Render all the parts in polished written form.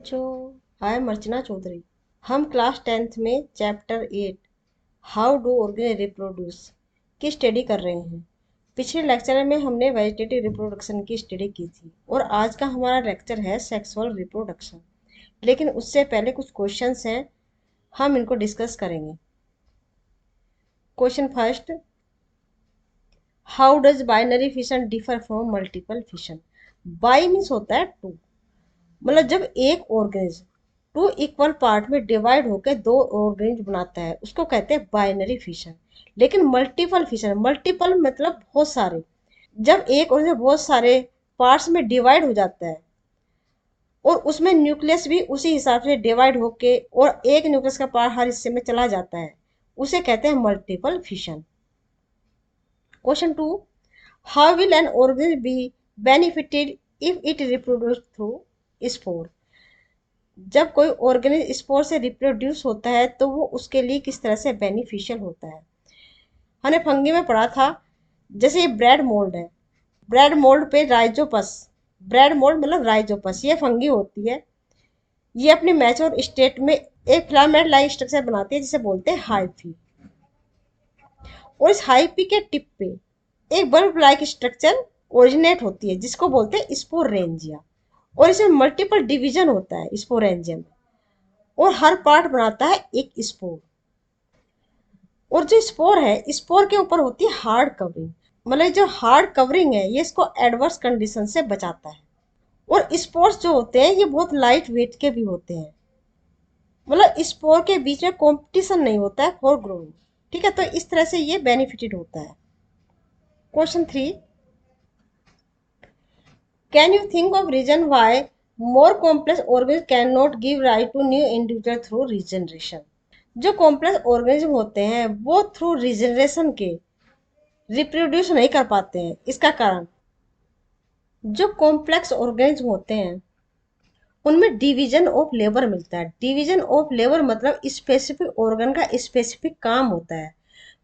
बच्चों, I am अर्चना चौधरी। हम class 10th में chapter 8 how do organisms reproduce की स्टडी कर रहे हैं। पिछले लेक्चर में हमने वेजिटेटिव रिप्रोडक्शन की स्टडी की थी और आज का हमारा लेक्चर है सेक्सुअल रिप्रोडक्शन। लेकिन उससे पहले कुछ क्वेश्चंस हैं, हम इनको डिस्कस करेंगे। Question first, how does binary fission differ from multiple fission. By means होता है टू, मतलब जब एक ऑर्गेनिज्म टू इक्वल पार्ट में डिवाइड होकर दो ऑर्गेनिज्म बनाता है उसको कहते हैं बाइनरी फिशन। लेकिन मल्टीपल फिशन, मल्टीपल मतलब बहुत सारे, जब एक ऑर्गेनिज्म बहुत सारे पार्ट्स में डिवाइड हो जाता है और उसमें न्यूक्लियस भी उसी हिसाब से डिवाइड होके और एक न्यूक्लियस का पार्ट हर हिस्से में चला जाता है, उसे कहते हैं multiple fission. Question 2, how will an organism be benefited if it reproduce through spore. जब कोई ऑर्गेनिज्म स्पोर से रिप्रोड्यूस होता है तो वो उसके लिए किस तरह से बेनिफिशियल होता है। हमने फंगी में पढ़ा था, जैसे ये ब्रेड मोल्ड है, ब्रेड मोल्ड पे राइजोपस, ब्रेड मोल्ड मतलब राइजोपस, ये फंगी होती है। ये अपनी मैच्योर स्टेट में एक फिलामेंट लाइक स्ट्रक्चर बनाती है जिसे बोलते हैं हाइफी, और इस हाइफी के टिप पे एक बल्ब लाइक स्ट्रक्चर ओरिजिनेट होती है जिसको बोलते हैं स्पोरेंजिया, और इसमें मल्टीपल डिवीजन होता है स्पोरेंजिया में, और हर पार्ट बनाता है एक स्पोर। और जो स्पोर है, स्पोर के ऊपर होती है हार्ड कवरिंग, मतलब जो हार्ड कवरिंग है ये इसको एडवर्स कंडीशन से बचाता है। और स्पोर्स जो होते हैं ये बहुत लाइट वेट के भी होते हैं, मतलब स्पोर के बीच में कंपटीशन नहीं होता है फॉर ग्रोइंग। ठीक है, तो इस तरह से ये बेनिफिटेड होता है। Question 3, can you think of reason why more complex organism can not give right to new individual through regeneration. जो कॉम्प्लेक्स ऑर्गेनिज्म होते हैं वो थ्रू रीजनरेशन के रिप्रोड्यूस नहीं कर पाते हैं। इसका कारण, जो कॉम्प्लेक्स ऑर्गेनिज्म होते हैं उनमें डिवीजन ऑफ लेबर मिलता है। डिवीजन ऑफ लेबर मतलब स्पेसिफिक ऑर्गन का स्पेसिफिक काम होता है,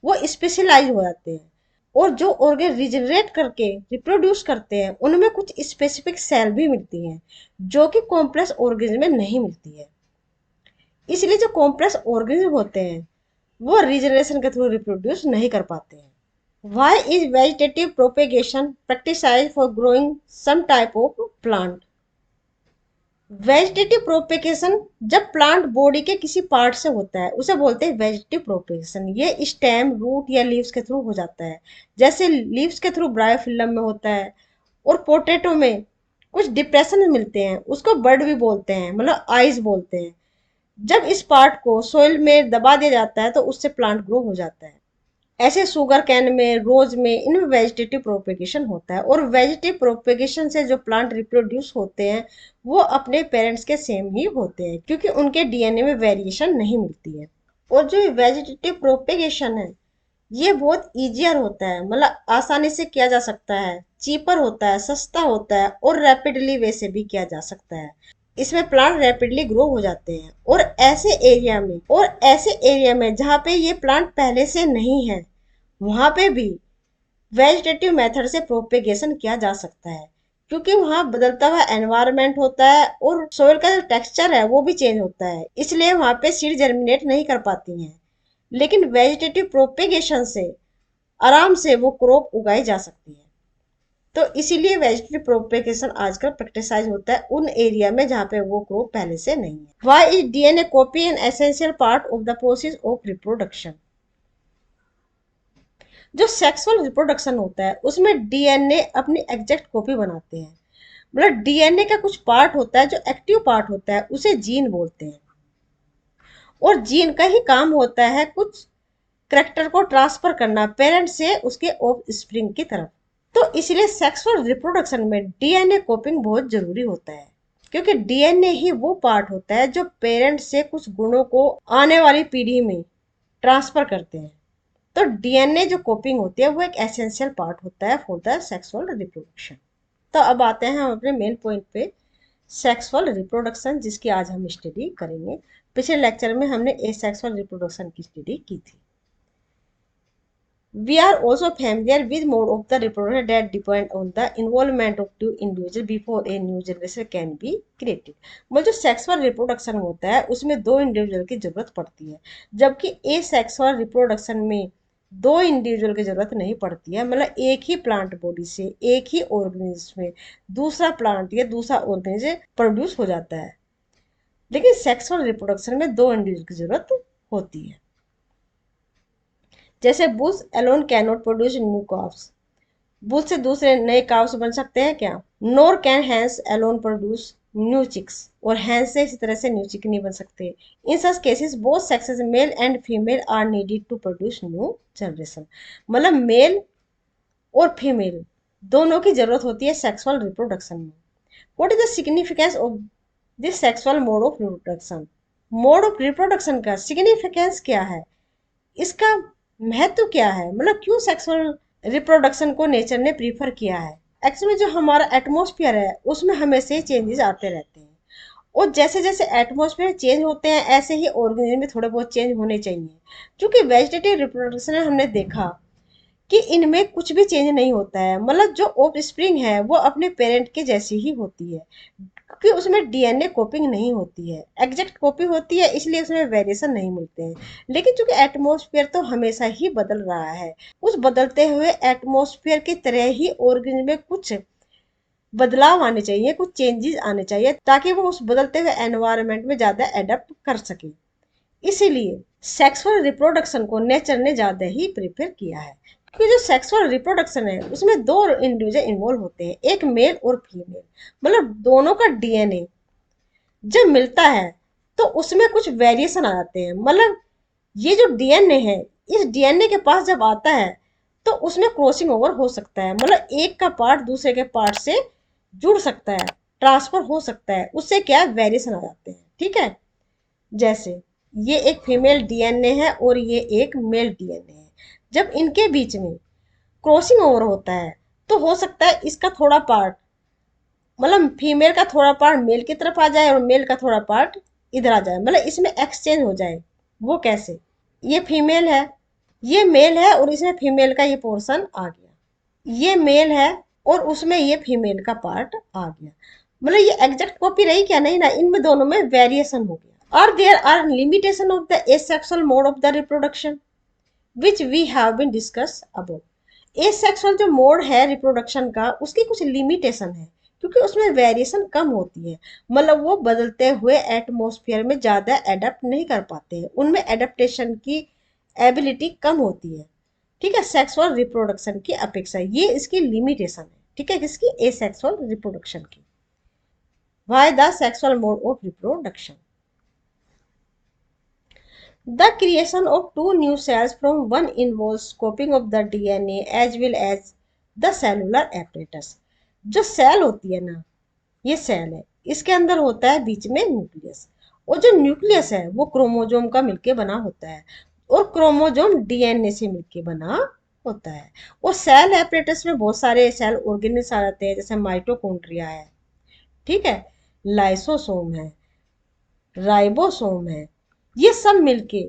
वो स्पेशलाइज हो जाते हैं। और जो ऑर्गन रिजनरेट करके रिप्रोड्यूस करते हैं उनमें कुछ स्पेसिफिक सेल भी मिलती हैं जो कि कॉम्प्लेक्स ऑर्गेनिज्म में नहीं मिलती है। इसलिए जो कॉम्प्लेक्स ऑर्गेनिज्म होते हैं वो रिजनरेशन के थ्रू रिप्रोड्यूस नहीं कर पाते हैं। Why is vegetative propagation practiced for growing some type of plant? Vegetative propagation जब प्लांट बॉडी के किसी पार्ट से होता है उसे बोलते हैं वेजिटेटिव प्रोपेगेशन। ये स्टेम, रूट या लीव्स के थ्रू हो जाता है। जैसे लीव्स के थ्रू ब्रायोफिल्म में होता है, और पोटैटो में कुछ डिप्रेशन मिलते हैं उसको बर्ड भी बोलते हैं, मतलब आइज बोलते हैं। जब इस पार्ट को सोइल में दबा दिया जाता है तो उससे प्लांट ग्रो हो जाता है। ऐसे शुगर कैन में, रोज में, इनमें वेजिटेटिव प्रोपेगेशन होता है। और वेजिटेटिव प्रोपेगेशन से जो प्लांट रिप्रोड्यूस होते हैं वो अपने पेरेंट्स के सेम ही होते हैं क्योंकि उनके डीएनए में वेरिएशन नहीं मिलती है। और जो वेजिटेटिव प्रोपेगेशन है ये बहुत इजियर होता है, मतलब आसानी से किया जा सकता है, चीपर होता है, सस्ता होता है, और रैपिडली वे से भी किया जा सकता है। इसमें प्लांट रैपिडली ग्रो हो जाते हैं। और ऐसे एरिया में जहाँ पे ये प्लांट पहले से नहीं है वहां पे भी वेजिटेटिव मेथड से प्रोपेगेशन किया जा सकता है क्योंकि वहाँ बदलता हुआ एनवायरनमेंट होता है और सोइल का जो टेक्सचर है वो भी चेंज होता है, इसलिए वहाँ पे सीड जर्मिनेट नहीं कर पाती हैं। लेकिन वेजिटेटिव प्रोपेगेशन से आराम से वो क्रॉप उगाई जा सकती है। तो इसीलिए वेजिटेटिव प्रोपेगेशन आजकल प्रैक्टिसाइज होता है उन एरिया में जहाँ पे वो क्रॉप पहले से नहीं है। Why is DNA copy an essential part of the process of reproduction. जो सेक्सुअल रिप्रोडक्शन होता है उसमें डीएनए अपनी एग्जैक्ट कॉपी बनाते हैं, मतलब डीएनए का कुछ पार्ट होता है जो एक्टिव पार्ट होता है उसे जीन बोलते हैं। और जीन का ही काम होता है कुछ करैक्टर को ट्रांसफर करना पेरेंट से उसके ऑफ स्प्रिंग की तरफ। तो इसलिए सेक्सुअल रिप्रोडक्शन में डीएनए कॉपिंग बहुत जरूरी होता है क्योंकि डीएनए ही वो पार्ट होता है जो पेरेंट से कुछ गुणों को आने वाली पीढ़ी में ट्रांसफर करते हैं। तो डीएनए जो कोपिंग होती है वो एक एसेंशियल पार्ट होता है फॉर द सेक्सुअल रिप्रोडक्शन। तो अब आते हैं हम अपने मेन पॉइंट पे, सेक्सुअल रिप्रोडक्शन, जिसकी आज हम स्टडी करेंगे। पिछले लेक्चर में हमने एसेक्सुअल रिप्रोडक्शन की स्टडी की थी। We are also familiar with mode of the reproduction that depend on the involvement of two individuals before a new generation can be created। मतलब जो सेक्सुअल रिप्रोडक्शन होता है उसमें दो इंडिविजुअल की जरूरत पड़ती है, जबकि ए सेक्सुअल रिप्रोडक्शन में दो इंडिविजुअल की जरूरत नहीं पड़ती है। मतलब एक ही प्लांट बॉडी से, एक ही ऑर्गेनिज्म में दूसरा प्लांट या दूसरा ऑर्गेनिज्म प्रोड्यूस हो जाता है, लेकिन सेक्सुअल रिप्रोडक्शन में दो इंडिविजुअल की जरूरत होती है। जैसे bush alone cannot produce new calves, bush से दूसरे नए काव्स बन सकते हैं क्या? Nor can hens alone produce new chicks, और हैंस से इसी तरह से न्यू चिक नहीं बन सकते। In such cases both sexes male and female are needed to produce new generation. मतलब मेल और फीमेल दोनों की जरूरत होती है सेक्सुअल रिप्रोडक्शन में। What is the significance of this sexual mode of reproduction? Mode of reproduction का significance क्या है, इसका महत्व क्या है? मतलब क्यों सेक्सुअल रिप्रोडक्शन को नेचर ने प्रीफर किया है? एक्चुअली जो हमारा एटमॉस्फेयर है उसमें हमेशा ही चेंजेस आते रहते हैं, और जैसे जैसे एटमॉस्फेयर चेंज होते हैं ऐसे ही ऑर्गेनिज्म में थोड़े बहुत चेंज होने चाहिए। क्योंकि वेजिटेटिव रिप्रोडक्शन में हमने देखा कि इनमें कुछ भी चेंज नहीं होता है। मतलब जो ऑफ स्प्रिंग है वो अपने पेरेंट के जैसी ही होती है, क्योंकि उसमें डीएनए कॉपिंग नहीं होती है, एग्जैक्ट कॉपी होती है, इसलिए उसमें वेरिएशन नहीं मिलते हैं। लेकिन चूंकि एटमॉस्फेयर तो हमेशा ही बदल रहा है, उस बदलते हुए एटमॉस्फेयर की तरह ही ऑर्गेनिज्म में कुछ बदलाव आने चाहिए, कुछ चेंजेस आने चाहिए, ताकि वो उस बदलते हुए एनवायरनमेंट में ज्यादा एडेप्ट कर सके। इसीलिए सेक्सुअल रिप्रोडक्शन को नेचर ने ज्यादा ही प्रेफर किया है। क्योंकि जो सेक्सुअल रिप्रोडक्शन है उसमें दो इंडिविजुअल इन्वॉल्व होते हैं, एक मेल और फीमेल। मतलब दोनों का डीएनए जब मिलता है तो उसमें कुछ वेरिएशन आ जाते हैं। मतलब ये जो डीएनए है, इस डीएनए के पास जब आता है तो उसमें क्रॉसिंग ओवर हो सकता है। मतलब एक का पार्ट दूसरे के पार्ट से जुड़ सकता है, ट्रांसफर हो सकता है, उससे क्या वेरिएशन आ जाते हैं। ठीक है, जैसे ये एक फीमेल डीएनए है और ये एक मेल डीएनए है, जब इनके बीच में क्रॉसिंग ओवर होता है तो हो सकता है इसका थोड़ा पार्ट, मतलब फीमेल का थोड़ा पार्ट मेल की तरफ आ जाए और मेल का थोड़ा पार्ट इधर आ जाए, मतलब इसमें एक्सचेंज हो जाए। वो कैसे? ये फीमेल है, ये मेल है, और इसमें फीमेल का ये पोर्शन आ गया। ये मेल है और उसमें ये फीमेल का पार्ट आ गया। मतलब ये एग्जैक्ट कॉपी रही क्या? नहीं ना, इनमें दोनों में वेरिएशन हो गया। और there are limitation of the asexual mode of the reproduction which we have been discuss above. Asexual जो मोड है रिप्रोडक्शन का उसकी कुछ लिमिटेशन है, क्योंकि उसमें वेरिएशन कम होती है। मतलब वो बदलते हुए एटमॉस्फेयर में ज्यादा एडेप्ट नहीं कर पाते हैं, उनमें एडेप्टेशन की एबिलिटी कम होती है। ठीक है, सेक्सुअल रिप्रोडक्शन की अपेक्षा, ये इसकी लिमिटेशन है। ठीक है, किसकी? एसेक्सुअल रिप्रोडक्शन की। Why the sexual mode of reproduction? The creation of two new cells from one involves copying of the DNA as well as the cellular apparatus। जो सेल होती है ना, ये सेल है, इसके अंदर होता है बीच में न्यूक्लियस, और जो न्यूक्लियस है वो क्रोमोजोम का मिलके बना होता है, और क्रोमोजोम डीएनए से मिलके बना होता है। और सेल एपरेटस में बहुत सारे सेल ऑर्गेनिल्स आ जाते हैं, जैसे माइटोकॉन्ड्रिया है, ठीक है, लाइसोसोम है, राइबोसोम है, ये सब मिलके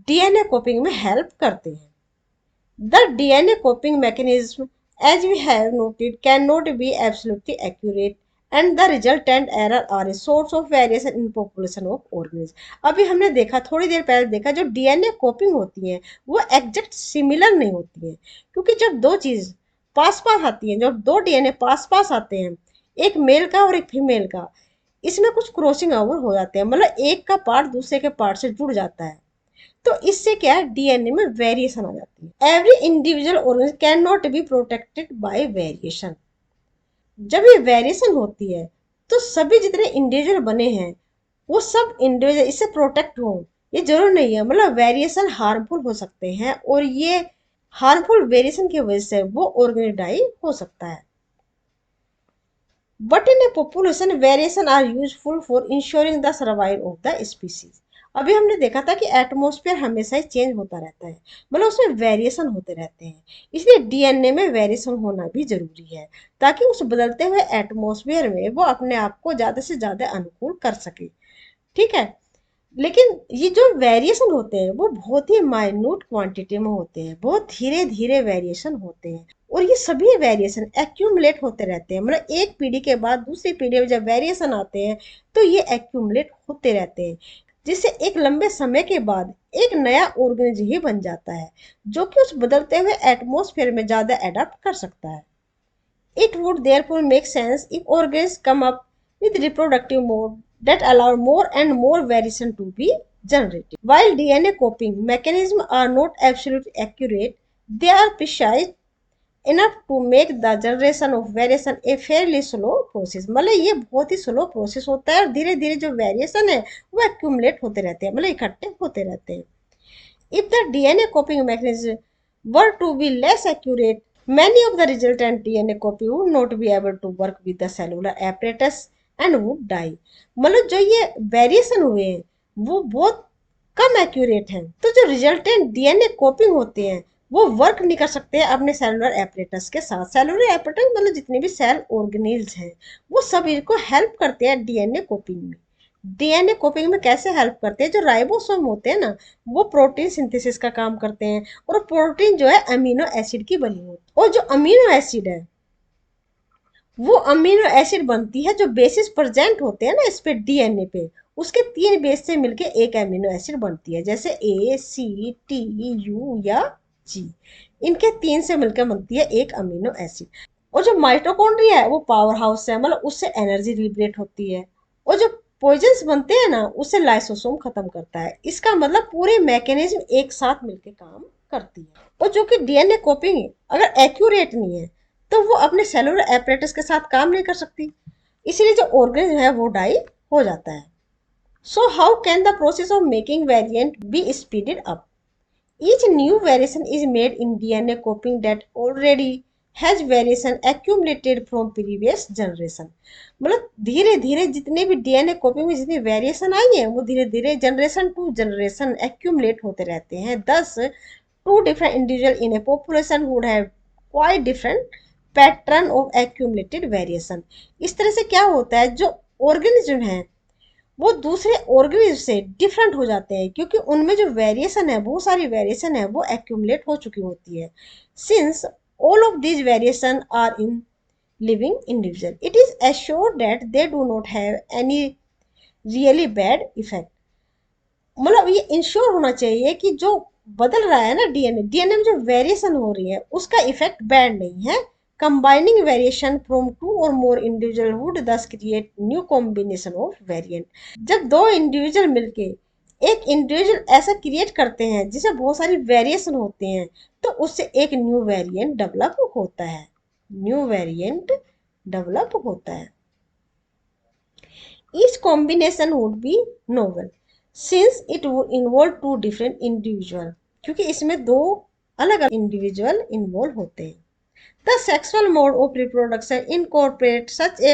डीएनए कॉपिंग में हेल्प करते हैं। The DNA coping mechanism, as we have noted, cannot be absolutely accurate, and the resultant error are a source of variation in population of organisms। अभी हमने देखा, थोड़ी देर पहले देखा, जो डीएनए कॉपिंग होती है वो एग्जैक्ट सिमिलर नहीं होती है, क्योंकि जब दो चीज पास पास आती हैं, जब दो डीएनए पास पास आते हैं, एक मेल का और एक फीमेल का, इसमें कुछ क्रॉसिंग ओवर हो जाते हैं। मतलब एक का पार्ट दूसरे के पार्ट से जुड़ जाता है, तो इससे क्या है, डीएनए में वेरिएशन आ जाती है। Every individual organism can not be protected by variation. जब ये वेरिएशन होती है तो सभी जितने इंडिविजुअल बने हैं वो सब इंडिविजुअल इससे प्रोटेक्ट हो, ये जरूर नहीं है। मतलब वेरिएशन हार्मफुल हो सकते हैं, और ये हार्मफुल वेरिएशन की वजह से वो ऑर्गेनिज्म डाई हो सकता है। But in a population, variation are useful for ensuring the survival of the species। अभी हमने देखा था कि एटमॉस्फेयर हमेशा ही चेंज होता रहता है, मतलब उसमें वेरिएशन होते रहते हैं, इसलिए डीएनए में वेरिएशन होना भी जरूरी है, ताकि उस बदलते हुए एटमॉस्फेयर में वो अपने आप को ज्यादा से ज्यादा अनुकूल कर सके। ठीक है, लेकिन ये जो वेरिएशन होते हैं वो बहुत ही माइन्यूट क्वांटिटी में होते हैं, बहुत धीरे धीरे वेरिएशन होते हैं, और ये सभी वेरिएशन एक्यूमुलेट होते रहते हैं। मतलब एक पीढ़ी के बाद दूसरी पीढ़ी में जब वेरिएशन आते हैं तो ये एक्यूमुलेट होते रहते हैं, जिससे एक लंबे समय के बाद एक नया ऑर्गेनिज्म ही बन जाता है, जो कि उस बदलते हुए एटमॉस्फेयर में ज्यादा अडेप्ट कर सकता है। It would therefore make sense if organisms come up with reproductive mode that allow more and more variation to be generated. While DNA coping mechanisms are not absolutely accurate, they are precise enough to make the generation of variation a fairly slow process। मतलब ये बहुत ही slow process होता है, और धीरे धीरे जो variation है वो एक्यूमुलेट होते रहते हैं, मतलब इकट्ठे होते रहते हैं। If the DNA copying mechanism were to be less accurate, many of the resultant DNA copy would not be able to work with the cellular apparatus and would die। मतलब जो ये वेरिएशन हुए हैं वो बहुत कम एक्यूरेट हैं, तो जो रिजल्टेंट डीएनए कॉपिंग होते हैं वो वर्क नहीं कर सकते अपने सेलुलर एपरेटस के साथ। सेलुलर एपरेटस मतलब जितने भी सेल ऑर्गेनेल्स हैं वो सब इनको हेल्प करते हैं डीएनए कॉपिंग में। डीएनए कॉपिंग में कैसे हेल्प करते हैं, जो राइबोसोम होते हैं ना वो प्रोटीन सिंथेसिस का काम करते हैं, और प्रोटीन जो है अमीनो एसिड की बनी होती है, और जो अमीनो एसिड है वो अमीनो एसिड बनती है जो बेसिस प्रेजेंट होते हैं ना इस पे डीएनए पे, उसके तीन बेस से मिलके एक अमीनो एसिड बनती है, जैसे ए सी टी यू या जी, इनके तीन से मिलकर बनती है एक अमीनो एसिड। और जो माइटोकॉन्ड्रिया है वो पावर हाउस है, मतलब उससे एनर्जी लिबरेट होती है, और जो पॉइजन्स बनते हैं ना उससे लाइसोसोम खत्म करता है। इसका मतलब पूरे मैकेनिज्म एक साथ मिलकर काम करती है। और जो कि डीएनए कॉपिंग अगर एक्यूरेट नहीं है तो वो अपने सेलुलर एपरेटस के साथ काम नहीं कर सकती, इसीलिए जो ऑर्गेनिज्म है वो डाई हो जाता है। So how can the process of making variant be speeded up? Each new variation is made in DNA coping that already has variation accumulated from previous generation। मतलब धीरे धीरे जितने भी डीएनए कॉपिंग में जितनी वेरिएशन आई है वो धीरे धीरे जनरेशन टू जनरेशन एक्यूमुलेट होते रहते हैं। Thus two different individual in a population would have quite different pattern of accumulated variation. इस तरह से क्या होता है, जो ऑर्गेनिज्म है वो दूसरे ऑर्गेनिज्म से डिफरेंट हो जाते हैं, क्योंकि उनमें जो वेरिएशन है बहुत सारी वेरिएशन है वो एक्यूमुलेट हो चुकी होती है। Since all of these variation are in living individual it is assured that they do not have any really bad effect. मतलब ये इंश्योर होना चाहिए कि जो बदल रहा है ना डीएनए, डीएनए में जो वेरिएशन हो रही है उसका इफेक्ट बैड नहीं है। कंबाइनिंग वेरिएशन फ्रॉम टू और मोर इंडिविजुअल वुड दस create new combination of variant. जब दो इंडिविजुअल मिलके एक इंडिविजुअल ऐसा क्रिएट करते हैं जिसे बहुत सारी वेरिएशन होते हैं तो उससे एक न्यू वेरिएंट डेवलप होता है, न्यू वेरिएंट डेवलप होता है। Each combination would be novel since it would involve two different individual, क्योंकि इसमें दो अलग अलग इंडिविजुअल इन्वॉल्व होते हैं। The sexual mode of reproduction incorporates such a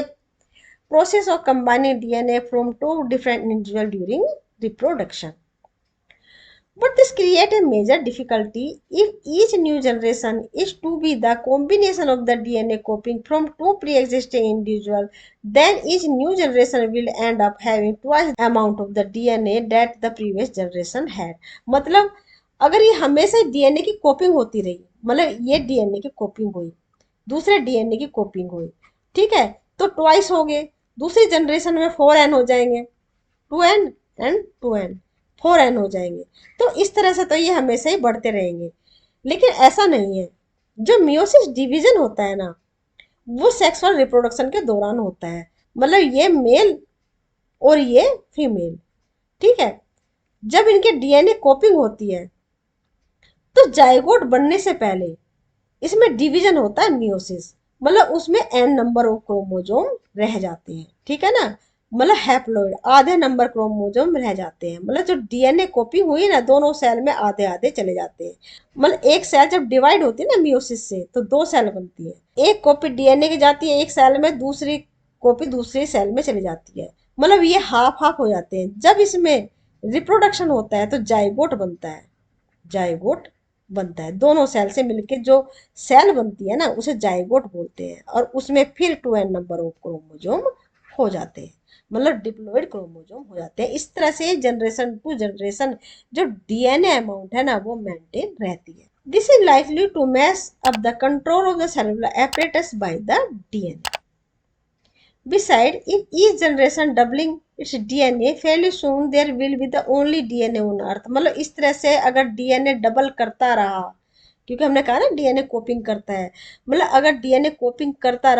process of combining DNA from two different individuals during reproduction. But this creates a major difficulty if each new generation is to be the combination of the DNA copying from two pre-existing individuals, then each new generation will end up having twice the amount of the DNA that the previous generation had। मतलब अगर ये हमेशा DNA की कॉपिंग होती रही, मतलब ये DNA की कॉपिंग हुई दूसरे डीएनए की कॉपिंग हुई, ठीक है, तो ट्वाइस हो गए, दूसरी जनरेशन में 4n हो जाएंगे, 2n एंड 2n 4n हो जाएंगे। तो इस तरह से तो ये हमेशा ही बढ़ते रहेंगे। लेकिन ऐसा नहीं है, जो मियोसिस डिवीजन होता है ना वो सेक्सुअल रिप्रोडक्शन के दौरान होता है, मतलब ये मेल और ये फीमेल, ठीक है, जब इनके डीएनए कॉपिंग होती है तो जाइगोट बनने से पहले इसमें डिवीजन होता है मियोसिस, मतलब उसमें एन नंबर ऑफ क्रोमोजोम रह जाते हैं, ठीक है ना, मतलब हैप्लॉइड आधे नंबर क्रोमोजोम रह जाते हैं। मतलब जो डीएनए कॉपी हुई ना दोनों सेल में आधे आधे चले जाते हैं। मतलब एक सेल जब डिवाइड होती है ना मियोसिस से तो दो सेल बनती है, एक कॉपी डीएनए की जाती है एक सेल में, दूसरी कॉपी दूसरी सेल में चली जाती है, मतलब ये हाफ हाफ हो जाते हैं। जब इसमें रिप्रोडक्शन होता है तो जाइगोट बनता है, जाइगोट बनता है, दोनों सेल से मिलके जो सेल बनती है ना उसे जाइगोट बोलते हैं, और उसमें फिर 2n नंबर ऑफ क्रोमोजोम हो जाते हैं। मतलब डिप्लॉयड क्रोमोजोम हो जाते हैं। इस तरह से जनरेशन टू जनरेशन जो डीएनए अमाउंट है ना वो मेंटेन रहती है। This is likely to mess up the control of the cellular apparatus by the DNA. Beside, in each generation doubling its DNA, fairly soon there will be the only DNA on earth. मतलब इस तरह से अगर DNA double करता रहा, क्योंकि हमने कहा ना डीएनए कोपिंग करता है, मतलब अगर डीएनए कोपिंग करता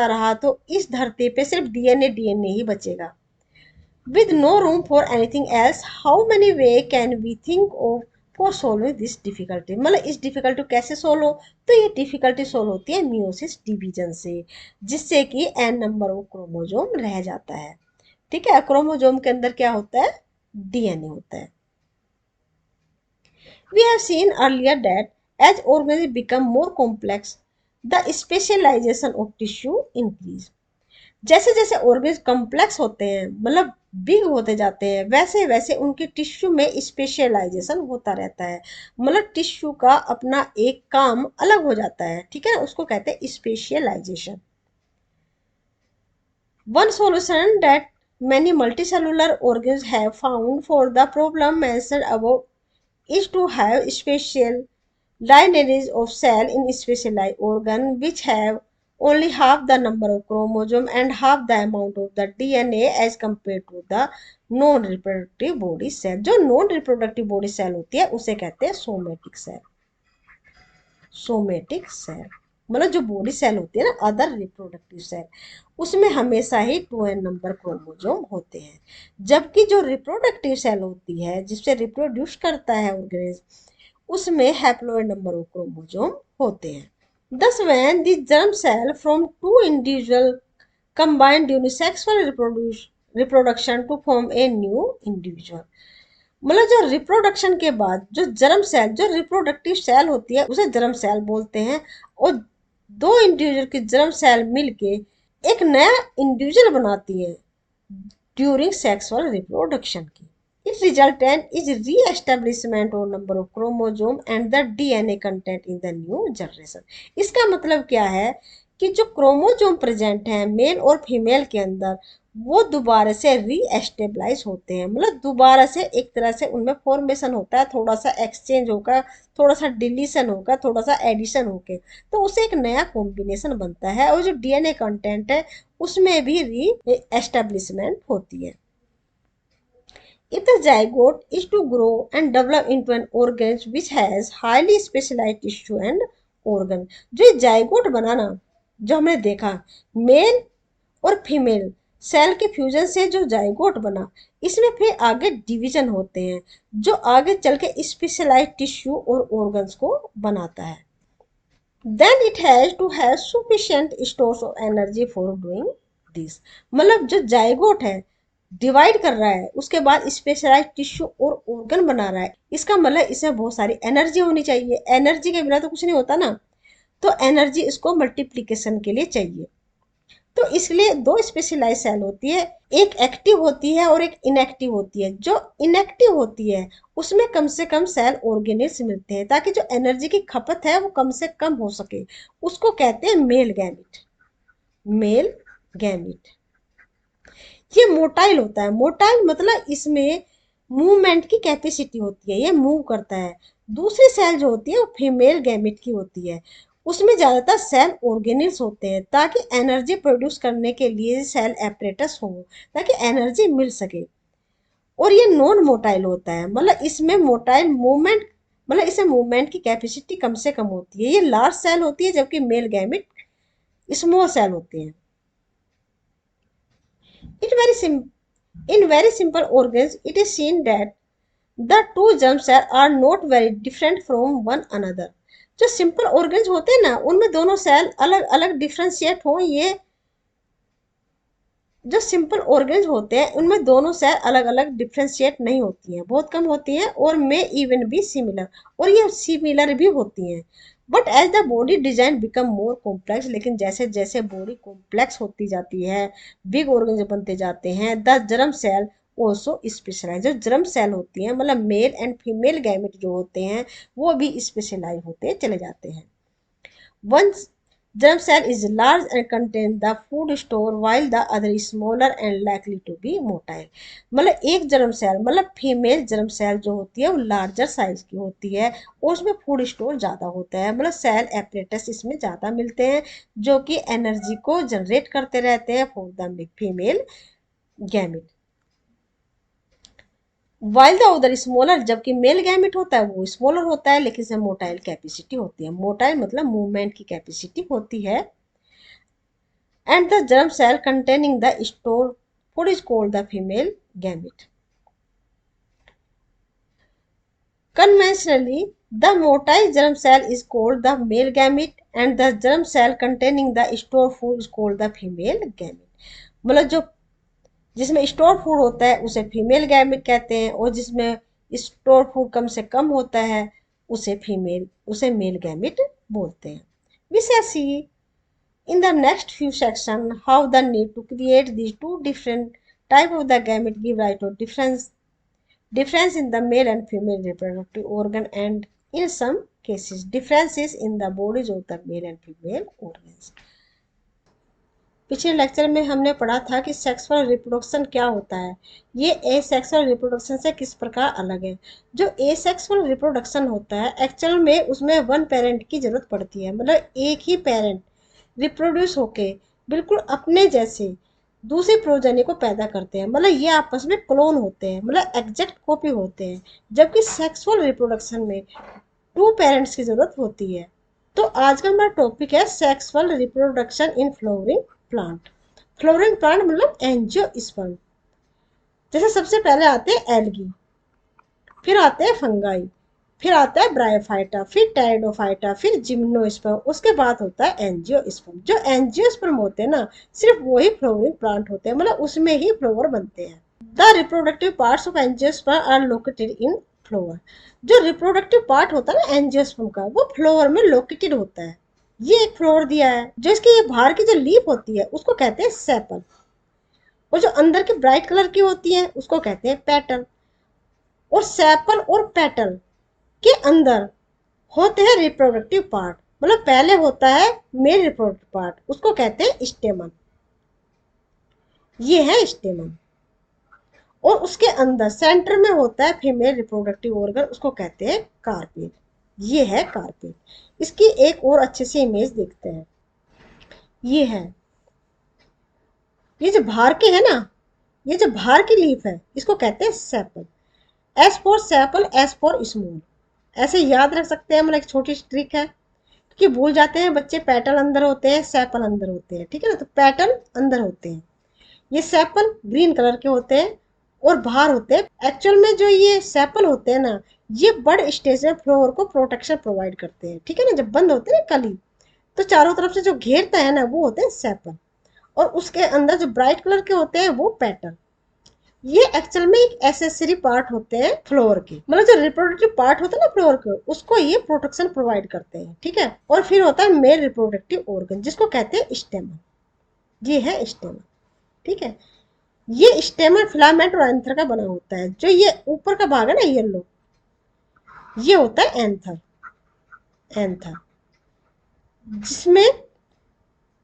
रहा तो इस धरती पे सिर्फ डीएनए डीएनए ही बचेगा, with no room for anything else. How many way can we think of for solving this difficulty? मतलब इस डिफिकल्टी को कैसे सोल्व हो, तो ये डिफिकल्टी सोल्व होती है मियोसिस डिवीजन से, जिससे कि एन नंबर ऑफ क्रोमोजोम रह जाता है। ठीक है, क्रोमोजोम के अंदर क्या होता है, डीएनए होता है। We have seen earlier that as organisms become more complex, the specialization of tissue increase. जैसे जैसे ऑर्गेन्स कॉम्प्लेक्स होते हैं, मतलब बिग होते जाते हैं, वैसे वैसे उनके टिश्यू में स्पेशलाइजेशन होता रहता है। मतलब टिश्यू का अपना एक काम अलग हो जाता है, ठीक है, उसको कहते हैं specialisation. One solution that many multicellular organs have found for the problem mentioned above is to have special lineages of cell in specialized organ which have only half the number of chromosome and half the amount of the DNA as compared to the non reproductive body cell. जो non reproductive body cell होती है उसे कहते हैं somatic cell. Somatic cell मतलब जो body cell होती है ना, अदर रिप्रोडक्टिव सेल, उसमें हमेशा ही 2n नंबर क्रोमोजोम होते हैं, जबकि जो रिप्रोडक्टिव सेल होती है जिससे रिप्रोड्यूस करता है ऑर्गेनिज्म, उसमें हैप्लोइड नंबर ऑफ क्रोमोजोम होते हैं। Thus, when the germ cell from two individuals combine during sexual reproduction to form a new individual, मतलब जो रिप्रोडक्शन के बाद जो जर्म सेल, जो रिप्रोडक्टिव सेल होती है उसे जर्म सेल बोलते हैं, और दो इंडिविजुअल की जर्म सेल मिलके एक नया इंडिविजुअल बनाती है ड्यूरिंग सेक्सुअल रिप्रोडक्शन की। इट रिजल्टेंट इज री establishment of number of chromosome and the DNA content in the new generation. इसका मतलब क्या है कि जो क्रोमोजोम प्रेजेंट है मेल और फीमेल के अंदर, वो दोबारा से री एस्टेब्लाइज होते हैं, मतलब दोबारा से एक तरह से उनमें फॉर्मेशन होता है, थोड़ा सा एक्सचेंज होगा, थोड़ा सा डिलीशन होगा, थोड़ा सा एडिशन होके, तो उसे एक नया कॉम्बिनेशन बनता है, और जो डीएनए कंटेंट है उसमें भी री एस्टेब्लिशमेंट होती है। If the zygote is to grow and develop into an organism which has highly specialized tissue and organ, जो जाइगोट बना ना, जो हमने देखा मेल और फीमेल सेल के फ्यूजन से जो जाइगोट बना, इसमें फिर आगे डिवीजन होते हैं जो आगे चल के स्पेशलाइज्ड टिश्यू और ऑर्गन्स को बनाता है। then it has to have sufficient stores of energy for doing this। मतलब जो जाइगोट है डिवाइड कर रहा है, उसके बाद स्पेशलाइज्ड टिश्यू और ऑर्गन बना रहा है, इसका मतलब इसमें बहुत सारी एनर्जी होनी चाहिए, एनर्जी के बिना तो कुछ नहीं होता ना, तो एनर्जी इसको मल्टीप्लिकेशन के लिए चाहिए। तो इसलिए दो स्पेशलाइज सेल होती है, एक एक्टिव होती है और एक इनएक्टिव होती है। जो इनएक्टिव होती है उसमें कम से कम सेल ऑर्गेनेल्स मिलते हैं ताकि जो एनर्जी की खपत है वो कम से कम हो सके, उसको कहते हैं मेल गैमिट। मेल गैमिट ये मोटाइल होता है, मोटाइल मतलब इसमें मूवमेंट की कैपेसिटी होती है, ये मूव करता है। दूसरी सेल जो होती है वो फीमेल गैमिट की होती है, उसमें ज़्यादातर सेल ऑर्गेनिल्स होते हैं ताकि एनर्जी प्रोड्यूस करने के लिए सेल एपरेटस हो, ताकि एनर्जी मिल सके। और ये नॉन मोटाइल होता है, मतलब इसमें मोटाइल मूवमेंट, मतलब इसे मूवमेंट की कैपेसिटी कम से कम होती है। ये लार्ज सेल होती है जबकि मेल गैमिट स्मॉल सेल होते हैं। It very sim In very simple organs, it is seen that the two germ cells are not very different from one another. जो सिंपल ऑर्गन्स होते हैं ना उनमें दोनों सेल अलग अलग डिफ्रेंशिएट हो, ये जो सिंपल ऑर्गन्स होते हैं उनमें दोनों सेल अलग अलग डिफ्रेंशिएट नहीं होती हैं, बहुत कम होती हैं, और मे इवन बी सिमिलर, और ये सिमिलर भी होती हैं। But as the body design become more complex, लेकिन जैसे जैसे बॉडी कॉम्प्लेक्स होती जाती है, बिग ऑर्गन्स बनते जाते हैं, the germ cell also specialise, जो जर्म सेल होती हैं मतलब मेल एंड फीमेल गैमेट जो होते हैं वो भी स्पेशलाइज होते चले जाते हैं। Once Germ cell is large and contain the food store while the other is smaller and likely to be motile. मतलब एक जर्म सेल मतलब फीमेल जर्म सेल जो होती है वो लार्जर साइज की होती है और उसमें फूड स्टोर ज़्यादा होता है, मतलब सेल एपरेटस इसमें ज़्यादा मिलते हैं जो कि एनर्जी को जनरेट करते रहते हैं for the female gamete. While the other smaller, जबकि मेल गैमिट होता है वो स्मॉलर होता है लेकिन इसमें मोटाइल कैपेसिटी होती है, मोटाइल मतलब मूवमेंट की कैपेसिटी होती है। And the germ cell containing the store food is called the female gamete. Conventionally, the motile germ cell is called the male gamete and the germ cell containing the stored food is called the female gamete। मतलब जो जिसमें store food होता है उसे female gamete कहते हैं और जिसमें स्टोर फूड कम से कम होता है उसे मेल गैमेट बोलते हैं। We shall see in the next few sections how the need to create these two different type of the gamete give rise to difference in the male and female reproductive organ and in some cases differences in the bodies of the male and female organs। पिछले lecture में हमने पढ़ा था कि sexual reproduction क्या होता है, ये एसेक्सुअल रिप्रोडक्शन से किस प्रकार अलग है। जो एसेक्सुअल रिप्रोडक्शन होता है एक्चुअल में उसमें वन पेरेंट की जरूरत पड़ती है, मतलब एक ही पेरेंट रिप्रोड्यूस होके बिल्कुल अपने जैसे दूसरी प्रोजनी को पैदा करते हैं, मतलब ये आपस में क्लोन होते हैं, मतलब एग्जैक्ट कॉपी होते हैं। जबकि सेक्सुअल रिप्रोडक्शन में टू पेरेंट्स की जरूरत होती है। तो आज का हमारा टॉपिक है sexual reproduction in flowering plant. Flowering plant मतलब एंजियोस्पर्म। जैसे सबसे पहले आते हैं एल्गी, फिर आते हैं फंगाई, फिर आता है ब्रायोफाइटा, फिर टेरिडोफाइटा, फिर जिम्नोस्पर्म, उसके बाद होता है एंजियोस्पर्म। जो एंजियोस्पर्म होते हैं ना सिर्फ वही फ्लोवरिंग प्लांट होते हैं, मतलब उसमें ही फ्लोवर बनते हैं। The reproductive parts of angiosperm are located in flower. जो रिप्रोडक्टिव पार्ट होता है ना एंजियोस्पर्म का वो फ्लोवर में लोकेटेड होता है। ये एक फ्लोवर दिया है, जो इसकी बाहर की जो लीफ होती है उसको कहते हैं सेपल और जो अंदर की ब्राइट कलर की होती है उसको कहते हैं पेटल। और सेपल और पेटल के अंदर होते हैं रिप्रोडक्टिव पार्ट, मतलब पहले होता है मेल रिप्रोडक्टिव पार्ट उसको कहते हैं स्टेमन, ये है स्टेमन। और उसके अंदर सेंटर में होता है फीमेल रिप्रोडक्टिव ऑर्गन उसको कहते हैं कार्पेल, ये है कार्पेल। इसकी एक और अच्छे से इमेज देखते हैं, ये है, ये जो बाहर के है ना, ये जो बाहर की लीफ है इसको कहते हैं sepal. S for sepal, S for small, ऐसे याद रख सकते हैं, मतलब एक छोटी सी ट्रिक है क्योंकि भूल जाते हैं बच्चे, पेटल अंदर होते हैं सेपल अंदर होते हैं, ठीक है ना। तो पेटल अंदर होते हैं, ये सेपल ग्रीन कलर के होते हैं और बाहर होते हैं। एक्चुअल में जो ये सेपल होते हैं ना ये बड़ स्टेज में फ्लोवर को प्रोटेक्शन प्रोवाइड करते हैं, ठीक है ना। जब बंद होते हैं कली तो चारों तरफ से जो घेरता है ना वो होते हैं सेपल और उसके अंदर जो ब्राइट कलर के होते हैं वो पेटल। ये एक्चुअल में एक एसेसरी पार्ट होते हैं फ्लोवर के, मतलब जो रिप्रोडक्टिव पार्ट होता है ना फ्लोवर के उसको ये प्रोटेक्शन प्रोवाइड करते हैं, ठीक है। और फिर होता है मेल रिप्रोडक्टिव ऑर्गन जिसको कहते हैं स्टेमन, ये है स्टेमन, ठीक है। ये स्टेमन फिलामेंट और एंथर का बना होता है। जो ये ऊपर का भाग है ना येलो, ये होता है एंथर, एंथर जिसमें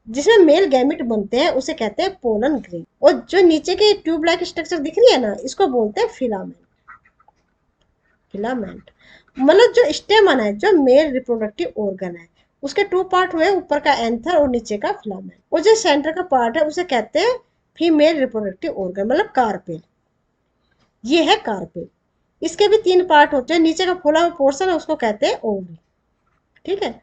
जिसमें मेल गैमेट बनते हैं उसे कहते हैं पोलन ग्रेन। और जो नीचे के ट्यूब लाइक स्ट्रक्चर दिख रही है ना इसको बोलते हैं फिलामेंट, फिलामेंट। मतलब जो स्टेमन है जो मेल रिप्रोडक्टिव ऑर्गन है उसके टू पार्ट हुए, ऊपर का एंथर और नीचे का फिलामेंट। और जो सेंटर का पार्ट है उसे कहते हैं फीमेल रिप्रोडक्टिव ऑर्गन मतलब कार्पेल, ये है कार्पेल। इसके भी तीन पार्ट होते हैं, नीचे का फूला हुआ पोर्शन है उसको कहते हैं ओवरी, ठीक है।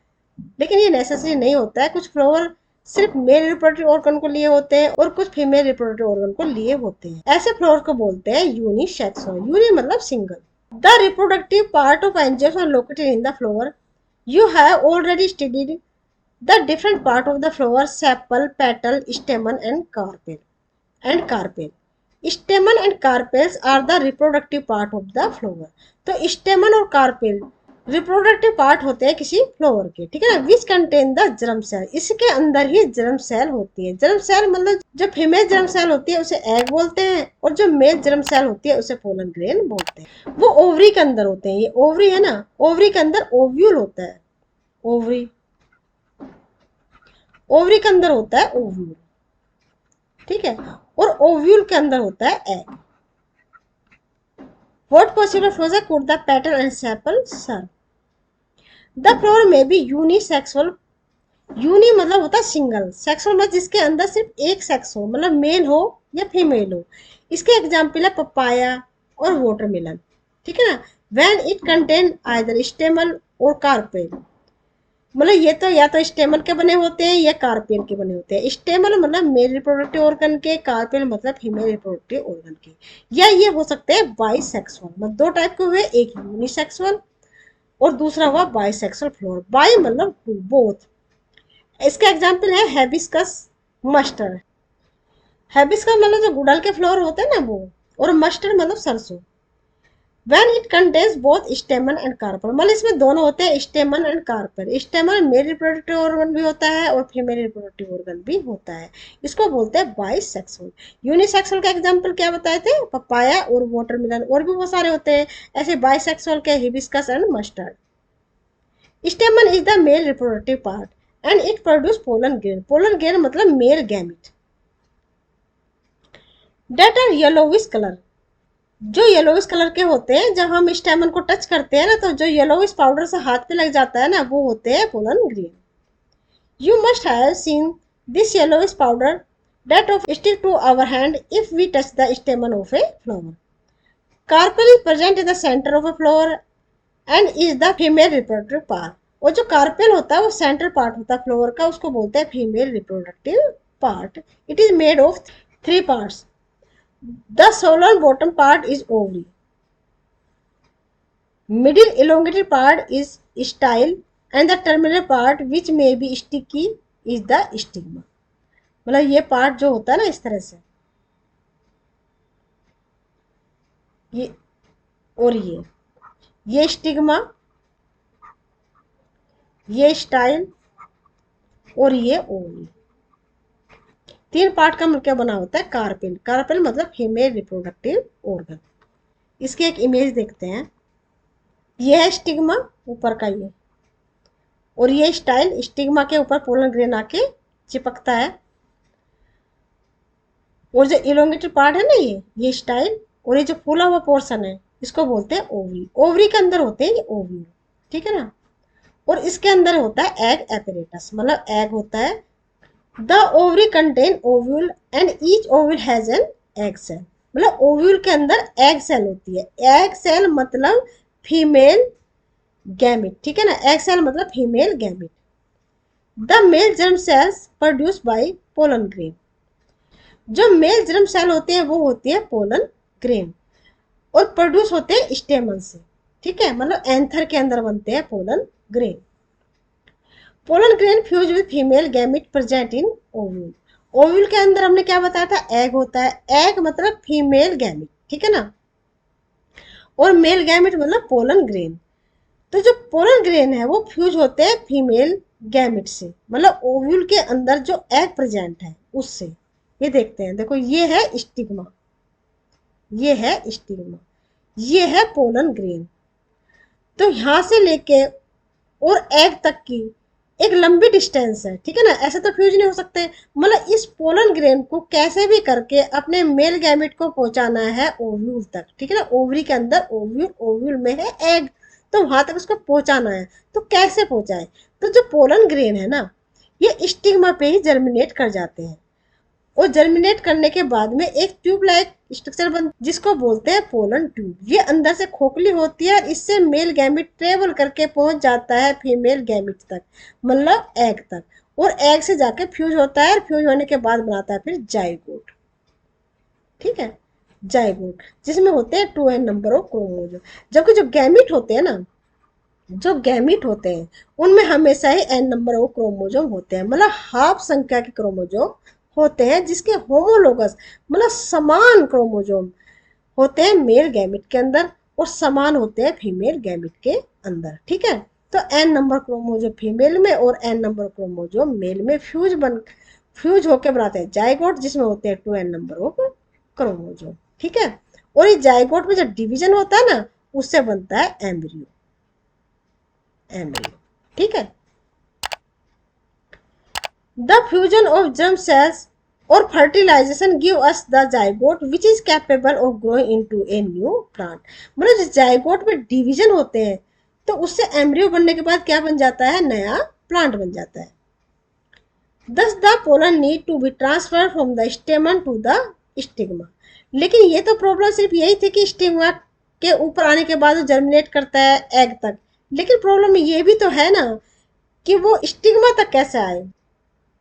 लेकिन ये नेसेसरी नहीं होता है, कुछ फ्लावर सिर्फ मेल रिप्रोडक्टिव ऑर्गन को लिए होते हैं और कुछ फीमेल रिप्रोडक्टिव ऑर्गन को लिए होते हैं। ऐसे फ्लावर को बोलते हैं यूनिसेक्सुअल, यूनि मतलब single. The reproductive part of angios are located in the flower. You have already studied the different part of the flower, sepal, petal, stamen and carpel. Stamen and carpels are the reproductive part of the flower. तो stamen और carpel reproductive part होते हैं किसी flower के, ठीक है ना। Which contain the germ cell, इसके अंदर ही जर्म सेल होती है। जर्म सेल मतलब जो फीमेल जर्म सेल होती है उसे एग बोलते हैं और जो मेल जर्म सेल होती है उसे पोलन ग्रेन बोलते हैं। वो ओवरी के अंदर होते हैं, ये ओवरी है ना, ओवरी के अंदर ओव्यूल होता है, ओवरी। ओवरी के अंदर होता है ओव्यूल, ठीक है, और ओव्यूल के अंदर होता है egg. What possible flora could the petal and sepal serve? The flower may be unisexual, uni मतलब होता है सिंगल, सेक्सुअल मतलब जिसके अंदर सिर्फ एक सेक्स हो, मतलब मेल हो या फीमेल हो। इसके एग्जाम्पल है पपाया और वाटरमेलन, ठीक है ना। व्हेन इट कंटेन आइदर स्टेमल और कार्पेल, मतलब ये तो या तो स्टेमल के बने होते हैं या कार्पेल के बने होते हैं। स्टेमल मतलब मेल रिप्रोडक्टिव ऑर्गन के, कार्पेल मतलब फीमेल रिप्रोडक्टिव ऑर्गन के। या ये हो सकते हैं बाइसेक्सुअल, मतलब दो टाइप के हुए, एक यूनिसेक्सुअल और दूसरा हुआ बाइसेक्सुअल फ्लोर। बाई मतलब टू, बोथ। इसका एग्जाम्पल है हैबिस्कस, मस्टर्ड। हैबिस्कस मतलब जो गुड़हल के फ्लोर होते हैं ना वो, और मस्टर्ड मतलब सरसों। When it contains both stamen and carpel, मतलब इसमें दोनों होते हैं, stamen and carpel. Stamen male reproductive organ भी होता है और फीमेल रिप्रोडक्टिव ऑर्गन भी होता है, इसको बोलते हैं बाइसेक्सुअल। यूनिसेक्सुअल का एग्जांपल क्या बताए थे, पपाया और वाटरमेलन, और भी बहुत सारे होते हैं ऐसे बाइसेक्सुअल के, hibiscus and mustard. Stamen is the male reproductive part and it produce pollen grain. Pollen grain मतलब male gamete that are yellowish colour. जो येलोविश कलर के होते हैं, जब हम स्टेमन को टच करते हैं ना, तो जो येलोविश पाउडर से हाथ पे लग जाता है ना, वो होते हैं pollen grain. You must have seen this yellowish powder that of stick to our hand if we touch the stamen of a flower. Carpel is present in the center of a flower and is the female reproductive part. और जो carpel होता है वो centre part होता है flower का, उसको बोलते हैं female reproductive part. It is made of three parts. The solar bottom part is ovary, middle elongated part is style and the terminal part which may be sticky is the stigma। मतलब ये part जो होता है ना इस तरह से, ये और ये स्टिग्मा, ये स्टाइल और ये ओवरी, तीन पार्ट का मिलकर बना होता है कार्पेल। कार्पेल मतलब फीमेल रिप्रोडक्टिव ऑर्गन। इसकी एक इमेज देखते हैं। ये है स्टिग्मा ऊपर का ये, और ये स्टाइल, स्टिग्मा के ऊपर पोलन ग्रेन आके चिपकता है, और जो इलोंगेटेड पार्ट है ना ये स्टाइल, और ये जो फूला हुआ पोर्शन है इसको बोलते हैं ओवरी। ओवरी के अंदर होते हैं ये ओव्यूल, ठीक है ना। और इसके अंदर होता है एग एपरेटस, मतलब एग होता है। The ovary contain ovule and each ovule has an egg cell, मतलब ओव्यूल के अंदर एग सेल होती है। एग सेल मतलब फीमेल गैमिट, ठीक है ना। एग सेल मतलब female gamete. The male germ cells produce by pollen grain, जो मेल जर्म सेल होते हैं वो होती है पोलन ग्रेन, और प्रोड्यूस होते हैं स्टेमन से, ठीक है, मतलब एंथर के अंदर बनते हैं pollen grain. Pollen grain fuse with female gamete present in ovule. Ovule के अंदर हमने क्या बताया था, एग होता है। एग मतलब फीमेल गैमिट, ठीक है ना, और मेल गैमिट मतलब पोलन ग्रेन। तो जो पोलन ग्रेन है वो फ्यूज होते हैं फीमेल गैमिट से, मतलब ओव्यूल के अंदर जो एग प्रेजेंट है उससे। ये देखते हैं, देखो ये है स्टिग्मा, ये है स्टिग्मा, ये है पोलन ग्रेन। तो यहां से लेके और एग तक की एक लंबी डिस्टेंस है, ठीक है ना। ऐसे तो फ्यूज नहीं हो सकते, मतलब इस पोलन ग्रेन को कैसे भी करके अपने मेल गैमेट को पहुंचाना है ओव्यूल तक, ठीक है ना। ओवरी के अंदर ओव्यूल, ओव्यूल में है एग, तो वहां तक उसको पहुंचाना है। तो कैसे पहुंचाए, तो जो पोलन ग्रेन है ना ये स्टिग्मा पे ही जर्मिनेट कर जाते हैं, और जर्मिनेट करने के बाद में एक ट्यूब लाइक स्ट्रक्चर बन, जिसको बोलते हैं पोलन ट्यूब। ये अंदर से खोखली होती है और इससे मेल गैमिट ट्रेवल करके पहुंच जाता है फीमेल गैमिट तक, मतलब एग तक, और एग से जाके फ्यूज होता है, और फ्यूज होने के बाद बनाता है फिर जाइगोट, ठीक है, जाइगोट, जिसमें होते हैं 2n नंबर ऑफ क्रोमोजोम। जबकि जो गैमिट होते हैं ना, जो गैमिट होते हैं उनमें हमेशा ही n नंबर ऑफ क्रोमोजोम होते हैं, मतलब हाफ संख्या के क्रोमोजोम होते हैं, जिसके होमोलोगस मतलब समान क्रोमोजोम होते हैं मेल गैमिट के अंदर, और समान होते हैं फीमेल गैमिट के अंदर, ठीक है। तो n नंबर क्रोमोजोम फीमेल में और n नंबर क्रोमोजोम मेल में फ्यूज होकर बनाते हैं जाइगोट, जिसमें होते हैं 2n नंबर ऑफ क्रोमोजोम, ठीक है। और इस जाइगोट में जब डिवीजन होता है ना उससे बनता है एम्ब्रियो, एम्ब्रियो, ठीक है। The fusion of germ cells और fertilisation give us the zygote which is capable of growing into a new plant. मतलब जिस जाइगोट में डिवीजन होते हैं तो उससे एम्ब्रियो बनने के बाद क्या बन जाता है, नया प्लांट बन जाता है। Thus the pollen need to be transferred from the stamen to the stigma। लेकिन ये तो प्रॉब्लम सिर्फ यही थी कि स्टिग्मा के ऊपर आने के बाद वो जर्मिनेट करता है एग तक, लेकिन प्रॉब्लम ये भी तो है ना कि वो स्टिग्मा तक कैसे आए।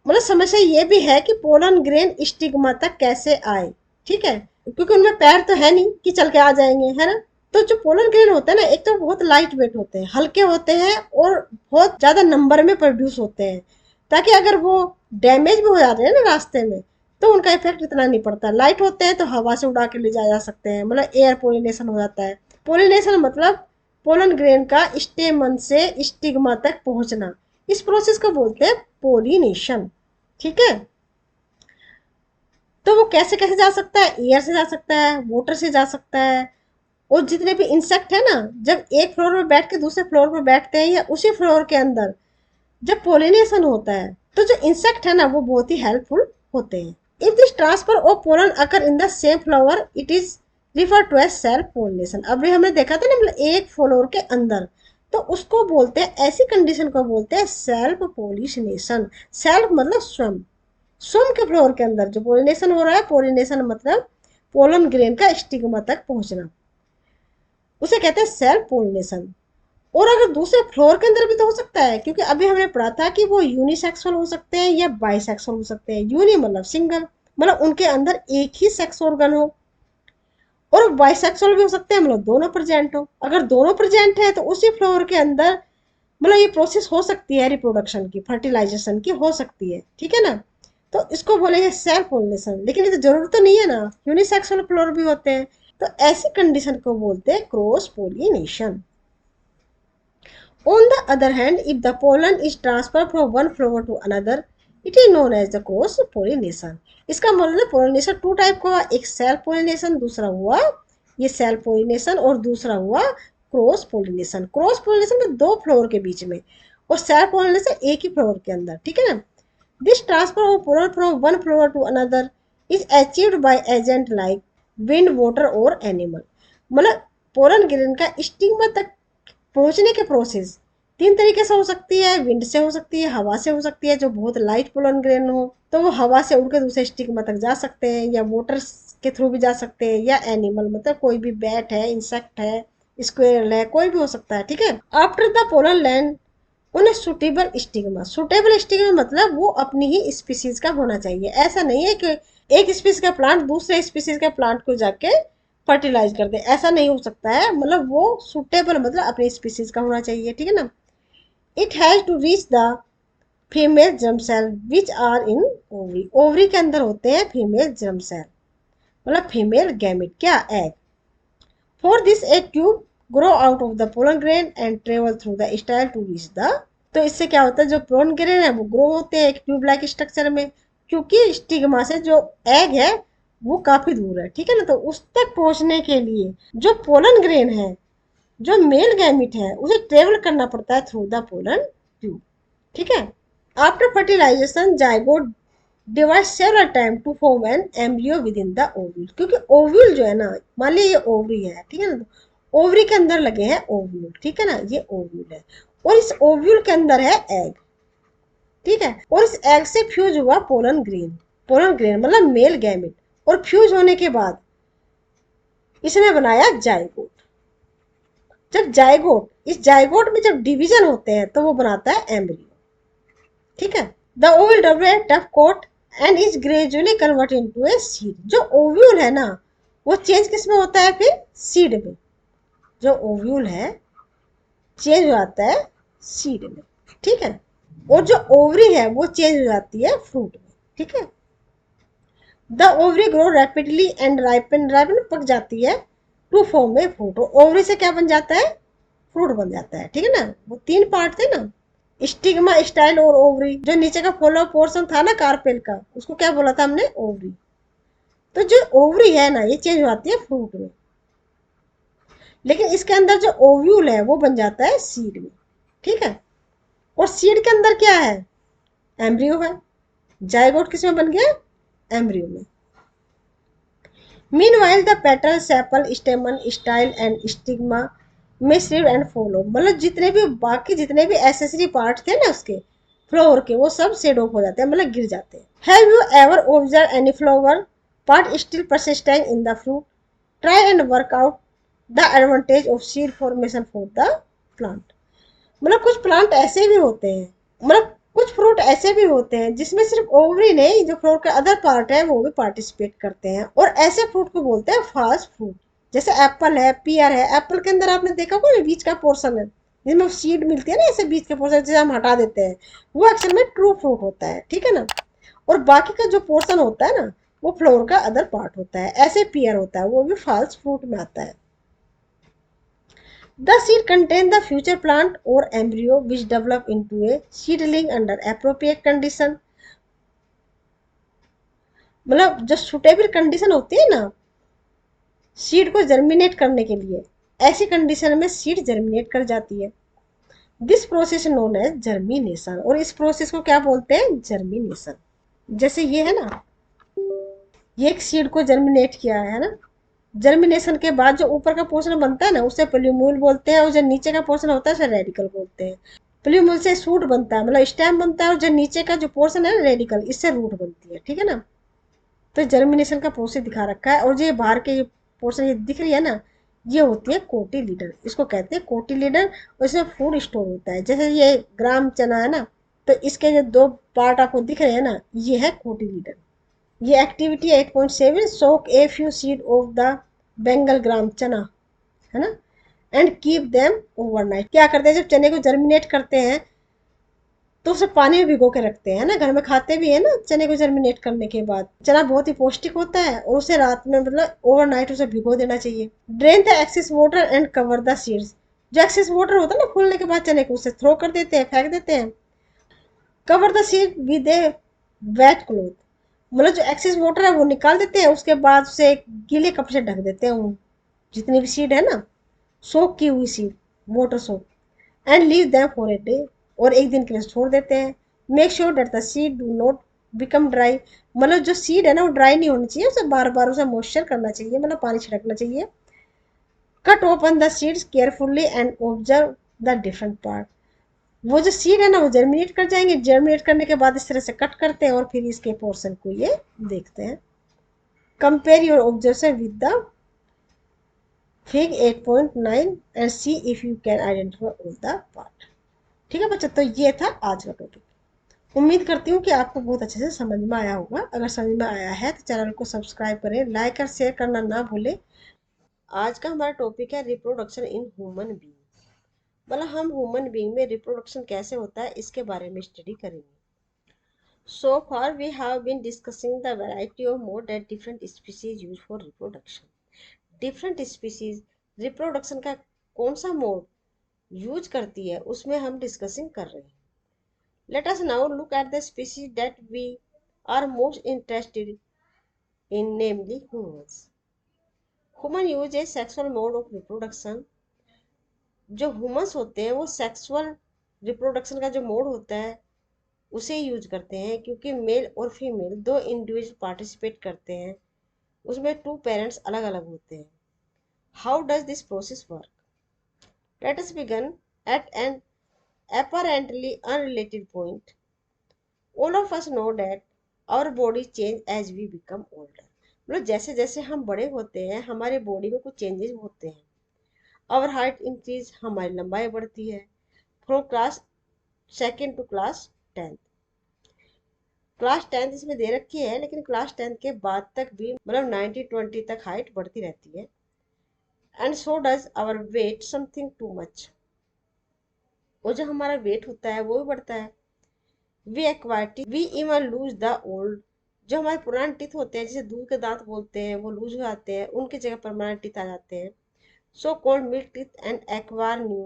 मतलब समस्या ये भी है कि पोलन ग्रेन स्टिग्मा तक कैसे आए, ठीक है, क्योंकि उनमें पैर तो है नहीं कि चल के आ जाएंगे, है ना। तो जो पोलन ग्रेन होते हैं ना, एक तो बहुत लाइट वेट होते हैं, हल्के होते हैं और बहुत ज्यादा नंबर में प्रोड्यूस होते हैं, ताकि अगर वो डैमेज भी हो जाते हैं ना रास्ते में तो उनका इफेक्ट इतना नहीं पड़ता। लाइट होते हैं तो हवा से उड़ा के ले जाया जा सकते हैं, मतलब एयर पोलिनेशन हो जाता है। पोलिनेशन मतलब पोलन ग्रेन का स्टेमन से स्टिग्मा तक पहुंचना, इस प्रोसेस को बोलते हैं पोलिनेशन, ठीक है। तो वो कैसे कैसे जा सकता है, एयर से जा सकता है, वाटर से जा सकता है। और जितने भी इंसेक्ट है ना, जब एक फ्लोर पर बैठ के दूसरे फ्लोर पर बैठते हैं या उसी फ्लोर के अंदर जब पोलिनेशन होता है तो जो इंसेक्ट है ना वो बहुत ही हेल्पफुल होते हैं। If this transfer of pollen occur in the same flower it is refer to as self pollination. अभी हमने देखा था ना, मतलब एक फ्लोर के अंदर, तो उसको बोलते हैं, ऐसी कंडीशन को बोलते हैं सेल्फ पोलिनेशन। सेल्फ मतलब स्वयं, स्वयं के फ्लोर के अंदर जो पोलिनेशन हो रहा है, पोलिनेशन मतलब पोलन ग्रेन का स्टिग्मा तक पहुंचना, उसे कहते हैं सेल्फ पोलिनेशन। और अगर दूसरे फ्लोर के अंदर भी तो हो सकता है, क्योंकि अभी हमने पढ़ा था कि वो यूनिसेक्सुअल हो सकते हैं या बाइसेक्सुअल हो सकते हैं। यूनि मतलब सिंगल, मतलब उनके अंदर एक ही सेक्स ऑर्गन हो, और बाइसेक्सुअल भी हो सकते हैं, मतलब दोनों प्रेजेंट हो। अगर दोनों प्रेजेंट है तो उसी फ्लोर के अंदर मतलब ये प्रोसेस हो सकती है, रिप्रोडक्शन की, फर्टिलाइजेशन की हो सकती है, ठीक है ना। तो इसको बोलेंगे सेल्फ पोलिनेशन। लेकिन ये तो जरूरत तो नहीं है ना, यूनिसेक्सुअल फ्लोर भी होते हैं, तो ऐसी कंडीशन को बोलते हैं cross pollination. On the other hand, if the pollen is transferred from one flower to another, it is known as the cross pollination। इसका मतलब पोलिनेशन टू टाइप का हुआ, एक सेल्फ पोलिनेशन, दूसरा हुआ ये सेल्फ पोलिनेशन, और दूसरा हुआ क्रॉस पोलिनेशन। क्रॉस पोलिनेशन में दो फ्लोर के बीच में, और सेल्फ पोलिनेशन एक ही फ्लोर के अंदर, ठीक है ना। This transfer of pollen from one flower to another is achieved by agent like wind, water और एनिमल। मतलब पोलन ग्रेन का स्टिग्मा तक पहुंचने के प्रोसेस तीन तरीके से हो सकती है। विंड से हो सकती है, हवा से हो सकती है, जो बहुत लाइट पोलन ग्रेन हो तो वो हवा से उड़ के दूसरे स्टिग्मा तक जा सकते हैं, या वाटर के थ्रू भी जा सकते हैं, या एनिमल मतलब कोई भी बैट है, इंसेक्ट है, स्क्वेरल है, कोई भी हो सकता है, ठीक है। आफ्टर द पोलन लैंड उन्हें सुटेबल स्टिग्मा, सुटेबल स्टिग्मा मतलब वो अपनी ही स्पीसीज का होना चाहिए। ऐसा नहीं है कि एक स्पीसीज का प्लांट दूसरे स्पीसीज के प्लांट को जाके फर्टिलाइज कर दे, ऐसा नहीं हो सकता है। मतलब वो सुटेबल मतलब अपनी स्पीसीज का होना चाहिए, ठीक है ना। It has to reach the female germ cell which are in ovary. Ovary के अंदर होते हैं फीमेल जर्म सेल, मतलब फीमेल गैमेट, क्या, egg. For this egg tube grow out of the pollen grain and travel through the style to reach the. तो इससे क्या होता है, जो पोलन ग्रेन है वो ग्रो होते हैं एक ट्यूब लाइक स्ट्रक्चर में, क्योंकि स्टिग्मा से जो एग है वो काफी दूर है, ठीक है ना। तो उस तक पहुंचने के लिए जो पोलन ग्रेन है, जो मेल गैमिट है, उसे ट्रेवल करना पड़ता है थ्रू द पोलन ट्यूब, ठीक है। After fertilisation zygote divide several time to form an embryo within the ovule. क्योंकि ओव्यूल जो है ना, मान लीजिए ये ओवरी है, ठीक है ना, तो ओवरी के अंदर लगे हैं ओव्यूल, ठीक है ना, ये ओव्यूल है, और इस ओव्यूल के अंदर है एग, ठीक है। और इस एग से फ्यूज हुआ पोलन ग्रेन, पोलन ग्रेन मतलब मेल गैमिट, और फ्यूज होने के बाद इसने बनाया जाइगोट। जब जाइगोट, इस जाइगोट में जब डिवीजन होते हैं तो वो बनाता है एम्ब्रियो, ठीक है। The ovule develop tough coat and is gradually convert into a seed. जो ओव्यूल है ना वो चेंज किस में होता है, फिर सीड में। जो ओव्यूल है चेंज हो जाता है सीड में, ठीक है। और जो ओवरी है वो चेंज हो जाती है फ्रूट में, ठीक है। The ovary grow rapidly and ripen, ripen पक जाती है, to form a fruit. Ovary से क्या बन जाता है, फ्रूट बन जाता है, ठीक है ना। वो तीन पार्ट थे ना, स्टिग्मा, स्टाइल और ओवरी। जो नीचे का फॉलो पोर्शन था ना कार्पेल का, उसको क्या बोला था हमने, ओवरी। तो जो ओवरी है ना ये चेंज हो जाती है फ्रूट में, लेकिन इसके अंदर जो ओव्यूल है वो बन जाता है सीड में, ठीक है। और सीड के अंदर क्या है, एम्ब्रियो है। जाइगोट किसमें बन गया? एम्ब्रियो में। Meanwhile the petal, sepal, स्टेमन, style and stigma में श्रिव एंड फॉलो, मतलब जितने भी बाकी जितने भी एसेसरी पार्ट थे ना उसके फ्लावर के, वो सब शेड ऑफ हो जाते हैं, मतलब गिर जाते हैं। Have you ever observe any flower part still persisting in the fruit? Try and work out the advantage of seed formation for the plant. मतलब कुछ प्लांट ऐसे भी होते हैं, मतलब कुछ फ्रूट ऐसे भी होते हैं जिसमें सिर्फ ओवरी नहीं, जो फ्रूट का अदर पार्ट है वो भी पार्टिसिपेट करते हैं, और ऐसे फ्रूट को बोलते हैं फास्ट फ्रूट। जैसे एप्पल है, पियर है। एप्पल के अंदर आपने देखा होगा बीच का पोर्शन है जिसमें सीड मिलती है ना, ऐसे बीच के पोर्शन जिसे हम हटा देते हैं, वो एक्चुअल में ट्रू फ्रूट होता है, ठीक है ना। और बाकी का जो पोर्शन होता है ना, वो फ्लोर का अदर पार्ट होता है। ऐसे पियर होता है, वो भी फास्ट फ्रूट में आता है। The seed contains the future plant or embryo which develop into a seedling under appropriate condition। मतलब जो सुटेबल कंडीशन होती है ना सीड को जर्मिनेट करने के लिए, ऐसी कंडीशन में सीड जर्मिनेट कर जाती है। This process known as germination, और इस प्रोसेस को क्या बोलते हैं? जर्मिनेशन। जैसे ये है ना, ये एक सीड को जर्मिनेट किया है ना। जर्मिनेशन के बाद जो ऊपर का पोर्शन बनता है ना उसे प्लूम्यूल बोलते हैं, और जो नीचे का पोर्शन होता है उसे रेडिकल बोलते हैं। प्लूम्यूल से सूट बनता है, मतलब स्टेम बनता है, और जो नीचे का जो पोर्शन है रेडिकल, इससे रूट बनती है, ठीक है ना। तो जर्मिनेशन का प्रोसेस दिखा रखा है, और जो ये बाहर के पोर्शन ये दिख रही है ना, ये होती है कोटी लीडर, इसको कहते हैं कोटी लीडर। और इसमें फूड स्टोर होता है। जैसे ये ग्राम चना है ना, तो इसके जो दो पार्ट आपको दिख रहे हैं ना, ये है कोटी लीडर। ये activity 8.7, soak a few seed of the Bengal gram चना, है ना, एंड कीप देम ओवरनाइट। क्या करते हैं जब चने को जर्मिनेट करते हैं तो उसे पानी में भिगो के रखते हैं ना, घर में खाते भी है ना चने को जर्मिनेट करने के बाद। चना बहुत ही पौष्टिक होता है, और उसे रात में मतलब ओवरनाइट उसे भिगो देना चाहिए। Drain the excess water and cover the seeds. जो एक्सेस वाटर होता है ना फूलने के बाद चने को, उसे थ्रो कर देते हैं, फेंक देते हैं। Cover the seed with A wet cloth, मतलब जो एक्सेस वाटर है वो निकाल देते हैं, उसके बाद उसे एक गीले कपड़े से ढक देते हैं। जितनी भी सीड है ना, सोक की हुई seed, water soak, and leave them for a day, और एक दिन के लिए छोड़ देते हैं। Make sure that the seed do not become dry, मतलब जो सीड है ना वो ड्राई नहीं होनी चाहिए, उसे बार बार उसे मॉइस्चर करना चाहिए, मतलब पानी छिड़कना चाहिए। Cut open the seeds carefully and observe the different part. वो जो सीड है ना वो जर्मिनेट कर जाएंगे, जर्मिनेट करने के बाद इस तरह से कट करते हैं, और फिर इसके पोर्शन को ये देखते हैं। Compare your observation with the fig 8.9 and see if you can identify all the part. ठीक है बच्चा, तो ये था आज का टॉपिक। उम्मीद करती हूँ कि आपको बहुत अच्छे से समझ में आया होगा। अगर समझ में आया है तो चैनल को सब्सक्राइब करें, लाइक और शेयर करना ना भूलें। आज का हमारा टॉपिक है रिप्रोडक्शन इन ह्यूमन बीइंग, मतलब हम ह्यूमन बीइंग में रिप्रोडक्शन कैसे होता है इसके बारे में स्टडी करेंगे। So far we have been discussing the variety of mode that different species use for reproduction. Different species reproduction का कौन सा मोड यूज करती है उसमें हम डिस्कसिंग कर रहे हैं। Let us now look at the species that we are most interested in, namely humans. Human use a sexual mode of reproduction। जो ह्यूमंस होते हैं वो सेक्सुअल रिप्रोडक्शन का जो मोड होता है उसे यूज करते हैं, क्योंकि मेल और फीमेल दो इंडिविजुअल पार्टिसिपेट करते हैं, उसमें टू पेरेंट्स अलग अलग होते हैं। How does this process work? Let us begin at an apparently unrelated point. All of us know that our body change as we become older। मतलब जैसे जैसे हम बड़े होते हैं हमारे बॉडी में कुछ चेंजेस होते हैं। आवर हाइट इंक्रीज, हमारी लंबाई बढ़ती है। From class second to class tenth, class tenth इसमें दे रखी है, लेकिन क्लास टेंथ के बाद तक भी मतलब 90-20 तक हाइट बढ़ती रहती है। And so does our weight something too much, और जो हमारा वेट होता है वो भी बढ़ता है। We acquire teeth, we even lose the old, जो हमारे पुराने टीथ होते हैं जिसे दूध के दांत बोलते हैं वो लूज हो जाते हैं, उनकी जगह परमानेंट टीथ आ जाते हैं। So called milk teeth and acquire new,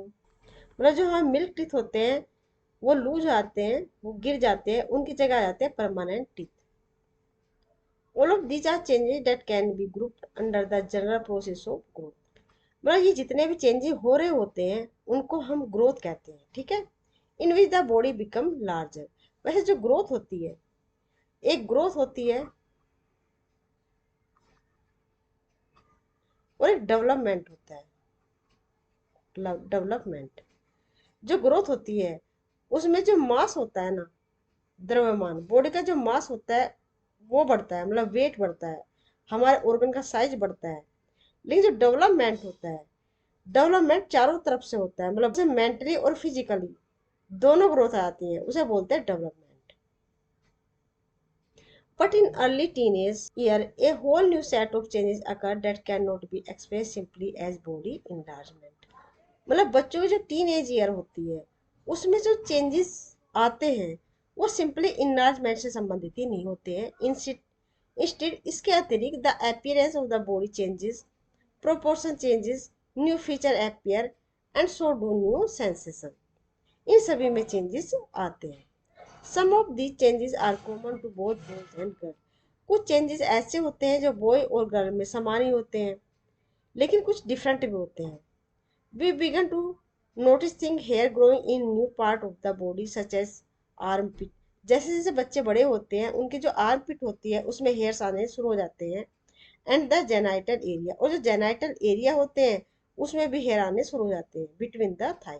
मतलब जो हमारे मिल्क टीथ होते हैं वो लूज हो जाते हैं, वो गिर जाते हैं, उनकी जगह आ जाते हैं permanent teeth. All of these are changes that can be grouped under the general process of growth. मतलब ये जितने भी चेंजेस हो रहे होते हैं उनको हम ग्रोथ कहते हैं, ठीक है। In which the body become larger. वैसे जो ग्रोथ होती है एक ग्रोथ होती है और एक डेवलपमेंट होता है। डेवलपमेंट, जो ग्रोथ होती है उसमें जो मास होता है ना, द्रव्यमान बॉडी का जो मास होता है वो बढ़ता है, मतलब वेट बढ़ता है, हमारे ऑर्गन का साइज बढ़ता है। लेकिन जो डेवलपमेंट होता है, डेवलपमेंट चारों तरफ से होता है, मतलब मेंटली और फिजिकली दोनों ग्रोथ आती है, उसे बोलते हैं development. But in early teenage year, a whole new set of changes occur that cannot be expressed simply as body enlargement. मतलब बच्चों की जो टीन एज ईयर होती है उसमें जो चेंजेस आते हैं वो सिंपली इनलार्जमेंट से संबंधित ही नहीं होते हैं। इंस्टेड इसके अतिरिक्त the appearance of the body changes, proportion changes, new feature appear and so do new sensation. इन सभी में चेंजेस आते हैं। Some of these changes are common to both boys and girl. कुछ चेंजेस ऐसे होते हैं जो बॉय और गर्ल में समान ही होते हैं, लेकिन कुछ डिफरेंट भी होते हैं। We begin to notice thing hair growing in new part of the body such as armpit. जैसे जैसे बच्चे बड़े होते हैं उनकी जो आर्म पिट होती है उसमें हेयर्स आने शुरू हो जाते हैं। एंड द जेनाइटल एरिया, और जो जेनाइटल एरिया होते हैं उसमें भी हेयर आने शुरू हो जाते हैं between the thigh,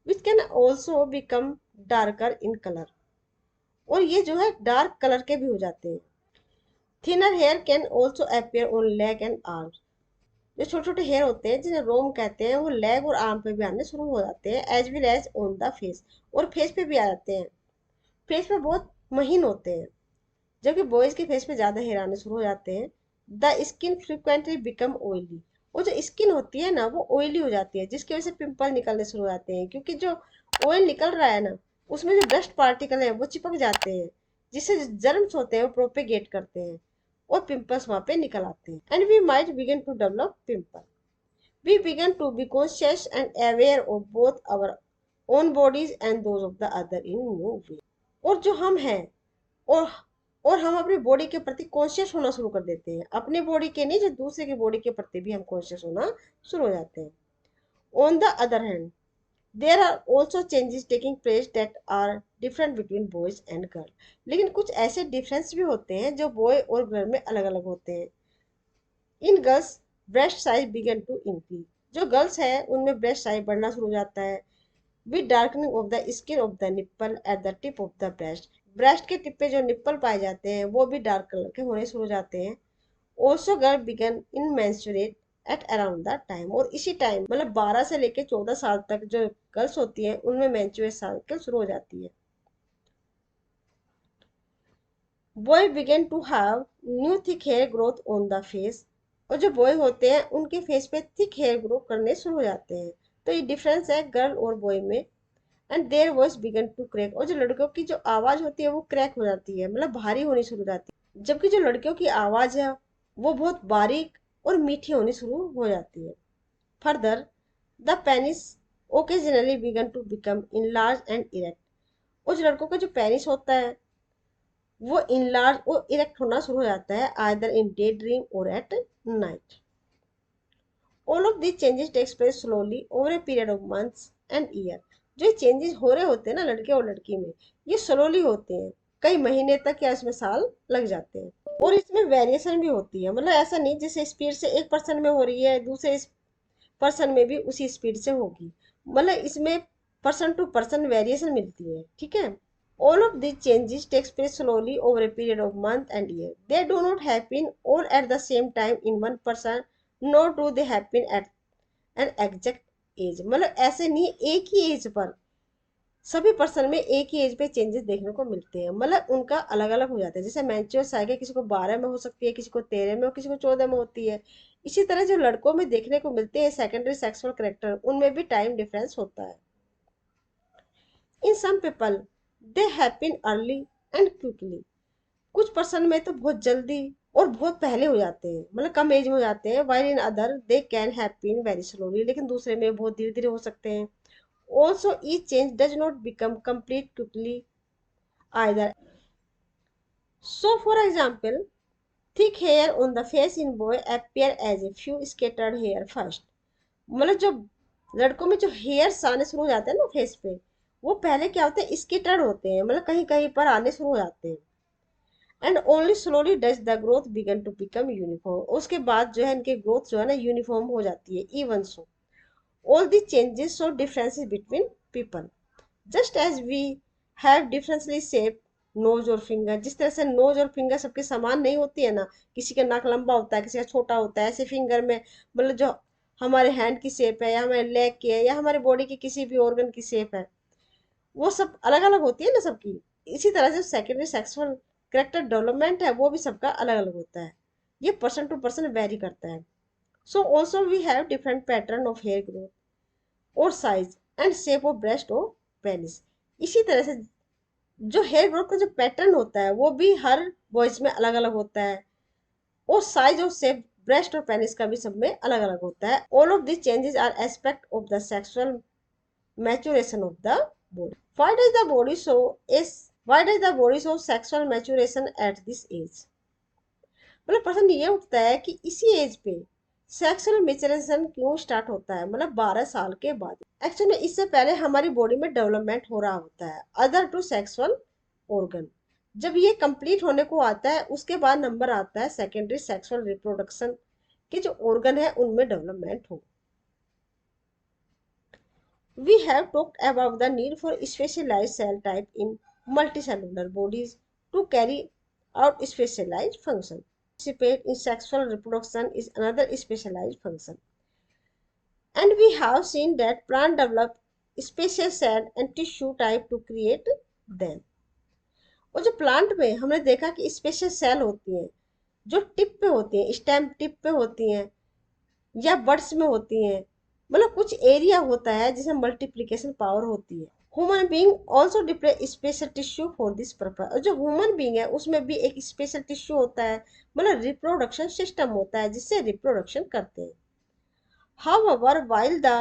which can also become darker in colour. और ये जो है डार्क कलर के भी हो जाते हैं। Thinner hair can also appear on leg and arms. जो छोटे छोटे हेयर होते हैं जिन्हें रोम कहते हैं वो लेग और आर्म पे भी आने शुरू हो जाते हैं, as well as on the face, और फेस पे भी आ जाते हैं। फेस पे बहुत महीन होते हैं, जबकि बॉयज के फेस पे ज्यादा हेयर आने शुरू हो जाते हैं। The skin frequently become oily. वो जो स्किन होती है ना वो ऑयली हो जाती है, जिसकी वजह से पिंपल निकलने शुरू हो जाते हैं, क्योंकि जो ऑयल निकल रहा है ना उसमें जो डस्ट पार्टिकल है वो चिपक जाते हैं, जिससे जर्म्स होते हैं वो प्रोपेगेट करते हैं और पिंपल्स वहां पे निकल आते हैं। And we might begin to develop pimple. We begin to be conscious and aware of both our own bodies and those of the other in new way. और जो हम हैं, और और हम अपनी बॉडी के प्रति कॉन्शियस होना शुरू कर देते हैं, अपनी बॉडी के नहीं, जो दूसरे की बॉडी के प्रति भी हम कॉन्शियस होना शुरू हो जाते हैं। On the other hand there are also changes taking place that are different between boys and girl. लेकिन कुछ ऐसे डिफरेंस भी होते हैं जो बॉय और गर्ल में अलग अलग होते हैं। In girls breast size begin to increase. जो गर्ल्स है उनमें ब्रेस्ट साइज बढ़ना शुरू हो जाता है। With darkening of the skin of the nipple at the tip of the breast. Breast के टिप पे जो निप्पल पाए जाते हैं वो भी डार्क कलर के होने शुरू हो जाते हैं। Also girl begin in menstruate at around the time. और इसी टाइम मतलब 12 से लेकर 14 साल तक जो गर्ल्स होती है उनमें मेंस्ट्रुएट साइकिल शुरू हो जाती है। Boy begin to have new thick hair growth on the face. और जो बॉय होते हैं उनके फेस पे थिक हेयर ग्रो करने शुरू हो जाते हैं। तो ये डिफरेंस है गर्ल और बॉय में। And their voice begin to crack. और जो लड़कियों की जो आवाज होती है वो क्रैक हो जाती है, मतलब भारी होनी शुरू हो जाती है, जबकि जो लड़कियों की आवाज है वो बहुत बारीक और मीठी होनी शुरू हो जाती है। Further the penis occasionally begin to become enlarge and erect. और जो लड़कों का जो पेनिस होता है वो इनलार्ज और इरेक्ट होना शुरू हो जाता है, either in day dream or at night. All of these changes takes place slowly over a period of months and year. जो चेंजेस हो रहे होते हैं ना लड़के और लड़की में, ये स्लोली होते हैं, कई महीने तक या इसमें साल लग जाते हैं। और इसमें वेरिएशन भी होती है, मतलब ऐसा नहीं जैसे स्पीड से एक पर्सन में हो रही है दूसरे पर्सन में भी उसी स्पीड से होगी, मतलब इसमें पर्सन टू पर्सन वेरिएशन मिलती है, ठीक है। All of these changes takes place slowly over a period of month and year. They do not happen all at the same time in one person, nor do they happen at an exact age. मतलब ऐसे नहीं एक ही as per सभी person में एक ही as पे changes देखने को मिलते हैं, मतलब उनका अलग अलग हो जाता है। जैसे मैच्योर साइकिल किसी को 12 में हो सकती है, किसी को 13 में और किसी को 14 में होती है। इसी तरह जो लड़कों में देखने को मिलते हैं सेकेंडरी सेक्सुअल करेक्टर, उनमें भी टाइम डिफरेंस होता है। In some people they happen early and quickly. कुछ पर्सन में तो बहुत जल्दी और बहुत पहले हो जाते हैं, मतलब कम एज में हो जाते हैं। While in other they can happen very slowly. लेकिन दूसरे में बहुत धीरे धीरे हो सकते हैं। Also each change does not become complete quickly either. So for example thick hair on the face in boy appear as a few scattered hair first. मतलब जो लड़कों में जो हेयर्स आने शुरू हो जाते हैं ना फेस पे, वो पहले क्या होते हैं स्केटर्ड होते हैं, मतलब कहीं कहीं पर आने शुरू हो जाते हैं। And only slowly does the growth begin to become uniform. उसके बाद जो है इनके ग्रोथ जो है ना यूनिफॉर्म हो जाती है, even so all the changes show differences between people just as we have differently shaped nose और फिंगर। जिस तरह से नोज और फिंगर सबके समान नहीं होती है ना, किसी का नाक लंबा होता है, किसी का छोटा होता है, ऐसे फिंगर में मतलब जो हमारे हैंड की शेप है या हमारे लेग की है या हमारे बॉडी की किसी भी ऑर्गन की शेप है, वो सब अलग अलग होती है ना सबकी। इसी तरह से सेकेंडरी सेक्सुअल करेक्टर डेवलपमेंट है वो भी सबका अलग अलग होता है, ये पर्सन टू पर्सन वेरी करता है। So also we have different pattern of hair growth और size and shape of breast और पेनिस। इसी तरह से जो हेयर ग्रोथ का जो पैटर्न होता है वो भी हर बॉयज में अलग अलग होता है, और साइज और शेप ब्रेस्ट और पेनिस का भी सब में अलग अलग होता है। All of this changes are aspect of the sexual maturation of the body. Why does the body show is why does the body show sexual maturation at this age? मतलब प्रश्न ये उठता है कि इसी एज पे सेक्सुअल मैच्योरेशन क्यों start होता है, मतलब 12 साल के बाद। एक्चुअली इससे पहले हमारी बॉडी में डेवलपमेंट हो रहा होता है अदर टू सेक्सुअल ऑर्गन। जब ये कंप्लीट होने को आता है उसके बाद नंबर आता है सेकेंडरी सेक्सुअल रिप्रोडक्शन के जो ऑर्गन है उनमें डेवलपमेंट हो। We have talked about the need for specialized cell type in multicellular bodies to carry out specialized function. Participate in sexual reproduction is another specialized function. And we have seen that plant develop special cell and tissue type to create them. और जो plant में हमने देखा कि special cell होती हैं जो tip पे होती हैं, स्टेम टिप पे होती हैं या बड्स में होती हैं, मतलब कुछ एरिया होता है जिसमें मल्टीप्लिकेशन पावर होती है। Human being also display special tissue for this purpose. और जो ह्यूमन बीइंग है उसमें भी एक स्पेशल टिश्यू होता है, मतलब रिप्रोडक्शन सिस्टम होता है जिससे रिप्रोडक्शन करते हैं। However, while the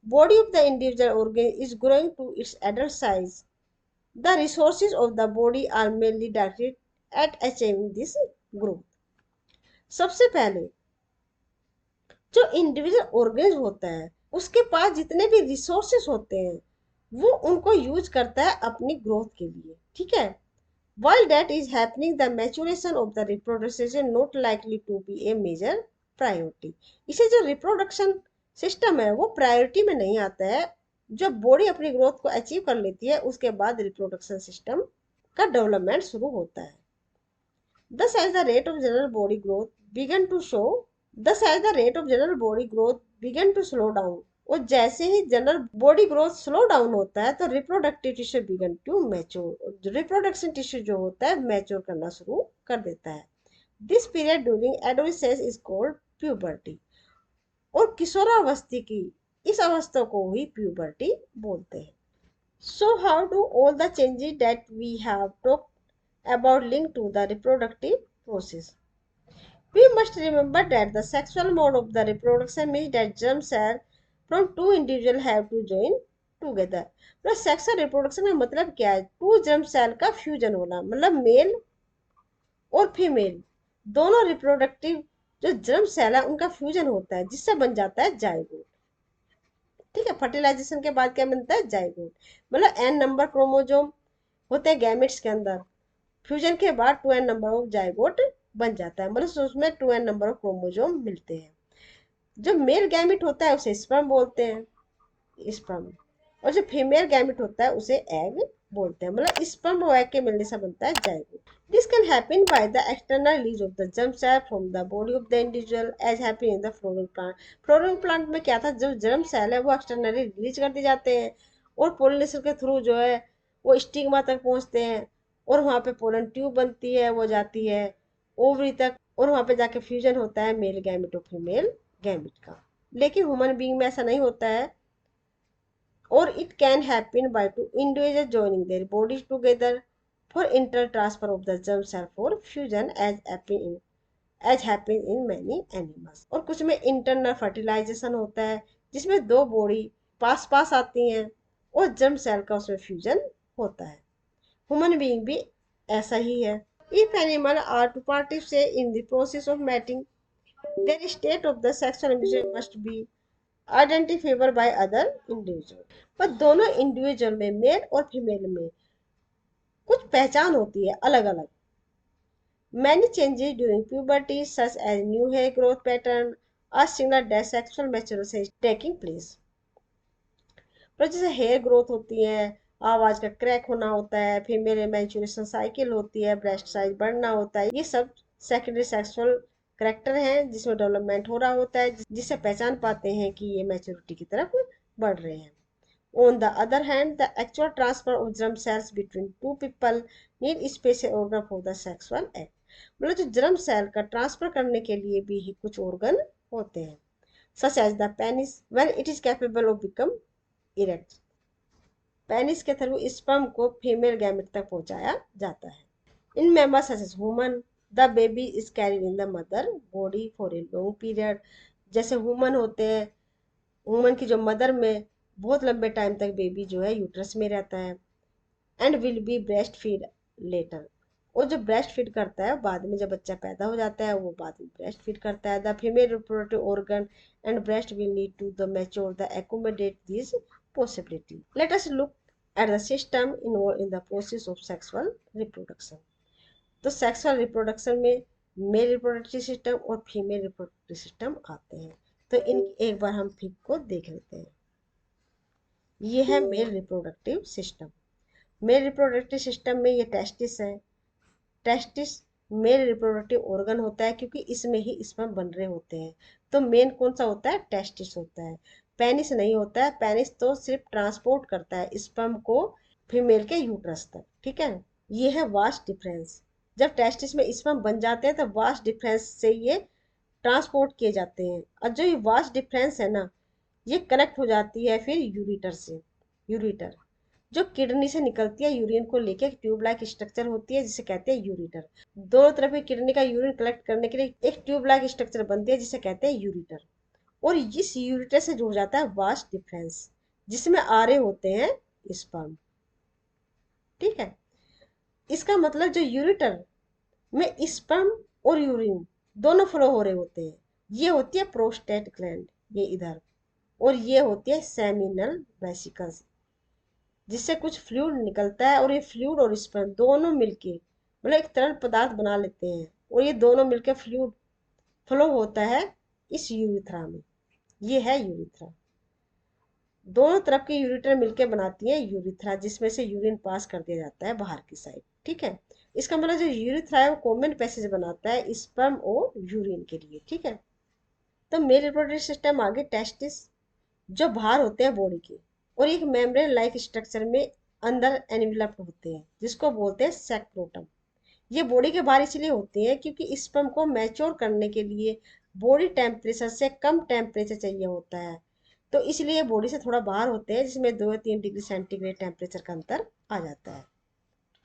body of the individual organ is growing to its adult size, the resources of the body are mainly directed at achieving this growth. सबसे पहले जो इंडिविजुअल ऑर्गेन्स होता है उसके पास जितने भी रिसोर्सेस होते हैं वो उनको यूज करता है अपनी ग्रोथ के लिए, ठीक है। while that is happening the maturation of the reproduction not likely to be a major priority। इसे जो रिप्रोडक्शन सिस्टम है वो प्रायोरिटी में नहीं आता है। जब बॉडी अपनी ग्रोथ को अचीव कर लेती है उसके बाद रिप्रोडक्शन सिस्टम का डेवलपमेंट शुरू होता है। thus as the rate of general body growth began to show Thus as the rate of general body growth began to slow down, और जैसे ही general body growth slow down होता है तो reproductive tissue begin to mature, reproduction tissue जो होता है mature करना शुरू कर देता है। This period during adolescence is called puberty. और किशोरावस्थी की इस अवस्था को ही प्यूबर्टी बोलते हैं। So how do all the changes that we have talked about link to the reproductive process? We must remember that the sexual mode of the reproduction means that germ cells from two individuals have to join together। मतलब sexual reproduction का मतलब क्या है? To germ cell का fusion होना, मतलब male और female दोनों रिप्रोडक्टिव जो जर्म सेल है उनका फ्यूजन होता है जिससे बन जाता है जाइगोट। ठीक है, फर्टिलाइजेशन के बाद क्या बनता है? जाइगोट। मतलब एन नंबर क्रोमोजोम होते हैं गैमेट्स के अंदर, फ्यूजन के बाद 2n नंबर ऑफ जाइगोट बन जाता है, मतलब उसमें 2n नंबर ऑफ क्रोमोजोम मिलते हैं। जो मेल गैमिट होता है उसे स्पर्म बोलते हैं, स्पर्म। और जो फीमेल गैमिट होता है उसे एग बोलते हैं, मतलब स्पर्म और एग के मिलने से बनता है zygote. This can happen by the external release of the germ cell from the body of the individual as happen in the flowering plant. Flowering plant में क्या था, जो जर्म सेल है वो एक्सटर्नली रिलीज कर दिए जाते हैं और पोलिनेशन के थ्रू जो है वो स्टिग्मा तक पहुंचते हैं और वहां पे पोलन ट्यूब बनती है, वो जाती है ओवरी तक और वहां पे जाके फ्यूजन होता है मेल गैमिट और फीमेल गैमिट का। लेकिन ह्यूमन बीइंग में ऐसा नहीं होता है, or it can happen by two individuals joining their bodies together for intertransfer of the germ cell for fusion as happens in many animals। और कुछ में इंटरनल फर्टिलाइजेशन होता है जिसमें दो बॉडी पास पास आती हैं और जर्म सेल का उसमें फ्यूजन होता है। ह्यूमन बीइंग भी ऐसा ही है। If animal are to participate in the process of mating, their state of the sexual emission must be identifiable by other individual. पर दोनों इंडिविजुअल में, मेल और फीमेल में कुछ पहचान होती है अलग अलग, Many changes during puberty, such as new hair growth pattern, are signal that sexual maturity is taking place. तो जैसे हेयर ग्रोथ होती है, आवाज का क्रैक होना होता है, फीमेल मैच्योरेशन साइकिल होती है, ब्रेस्ट साइज बढ़ना होता है, ये सब सेकेंडरी सेक्सुअल करेक्टर हैं जिसमें डेवलपमेंट हो रहा होता है, जिससे पहचान पाते हैं कि ये मैच्योरिटी की तरफ बढ़ रहे हैं. On the other hand, the actual transfer of germ cells between two people need special organ for the sexual act. मतलब जो जर्म सेल का ट्रांसफर करने के लिए भी ही कुछ ऑर्गन होते हैं, such as the penis when it is capable of become erect. Penis के थ्रू स्पर्म को फीमेल गैमेट तक पहुंचाया जाता है. In members such as woman, the baby is carried in the mother body for a long period. जैसे woman होते हैं, woman की जो मदर में बहुत लंबे टाइम तक बेबी जो है यूट्रस में रहता है. And will be breast feed later. और जो ब्रेस्ट फीड करता है बाद में, जब बच्चा पैदा हो जाता है वो बाद में ब्रेस्ट फीड करता है. The female reproductive organ and breast will need to the mature the accommodate this possibility. Let us look at the system involved in the process of sexual reproduction. तो सेक्सुअल रिप्रोडक्शन में male reproductive system और female reproductive system आते हैं. तो इनकी एक बार हम fig को देख लेते हैं. ये है male reproductive system. Male reproductive system में ये टेस्टिस है. टेस्टिस मेल रिप्रोडक्टिव ऑर्गन होता है क्योंकि इसमें ही स्पर्म बन रहे होते हैं. तो मेन कौन सा होता है? टेस्टिस होता है. पेनिस नहीं होता है. पेनिस तो सिर्फ ट्रांसपोर्ट करता है स्पर्म को फीमेल के यूट्रस तक. ठीक है. ये है वास्ट डिफरेंस. जब टेस्टिस में स्पर्म बन जाते हैं तो वास्ट डिफरेंस से ये ट्रांसपोर्ट किए जाते हैं. और जो ये वास्ट डिफरेंस है ना, ये कनेक्ट हो जाती है फिर यूरिटर से. यूरिटर जो किडनी से निकलती है यूरिन को लेके, एक ट्यूब लाइक स्ट्रक्चर होती है जिसे कहते हैं यूरिटर. दोनों तरफ की किडनी का यूरिन कलेक्ट करने के लिए एक ट्यूब लाइक स्ट्रक्चर बनती है जिसे कहते हैं यूरिटर. और इस यूरिटर से जुड़ जाता है वास्ट डिफरेंस जिसमें आ रहे होते हैं स्पर्म. ठीक है. इसका मतलब जो यूरिटर में स्पर्म और यूरिन दोनों फ्लो हो रहे होते हैं, ये होती है प्रोस्टेट ग्लैंड, ये इधर. और ये होती है सेमिनल वेसिकल्स जिससे कुछ फ्लूइड निकलता है. और ये फ्लूइड और स्पर्म दोनों मिलके मतलब एक तरल पदार्थ बना लेते हैं. और ये दोनों मिलके फ्लूइड फ्लो होता है इस यूरिथ्रा में. ये है यूरिथ्रा. दोनों तरफ की यूरिटर मिलके बनाती है यूरिथ्रा जिसमें से यूरिन पास कर दिया जाता है बाहर की साइड. ठीक है. इसका मतलब जो यूरिथ्रा है वो कॉमन पैसेज बनाता है स्पर्म और यूरिन के लिए. ठीक है. तो मेल रिप्रोडक्टिव सिस्टम आगे टेस्टिस जो बाहर होते हैं बॉडी के और एक मेम्ब्रेन लाइक स्ट्रक्चर में अंदर एनवेलप्ड होते हैं जिसको बोलते हैं सैक्रोटम. ये बॉडी के बाहर इसलिए होते हैं क्योंकि स्पर्म को मैच्योर करने के लिए बॉडी टेम्परेचर से कम टेम्परेचर चाहिए होता है. तो इसलिए बॉडी से थोड़ा बाहर होते हैं जिसमें 2 या 3 डिग्री सेंटीग्रेड टेम्परेचर का अंतर आ जाता है.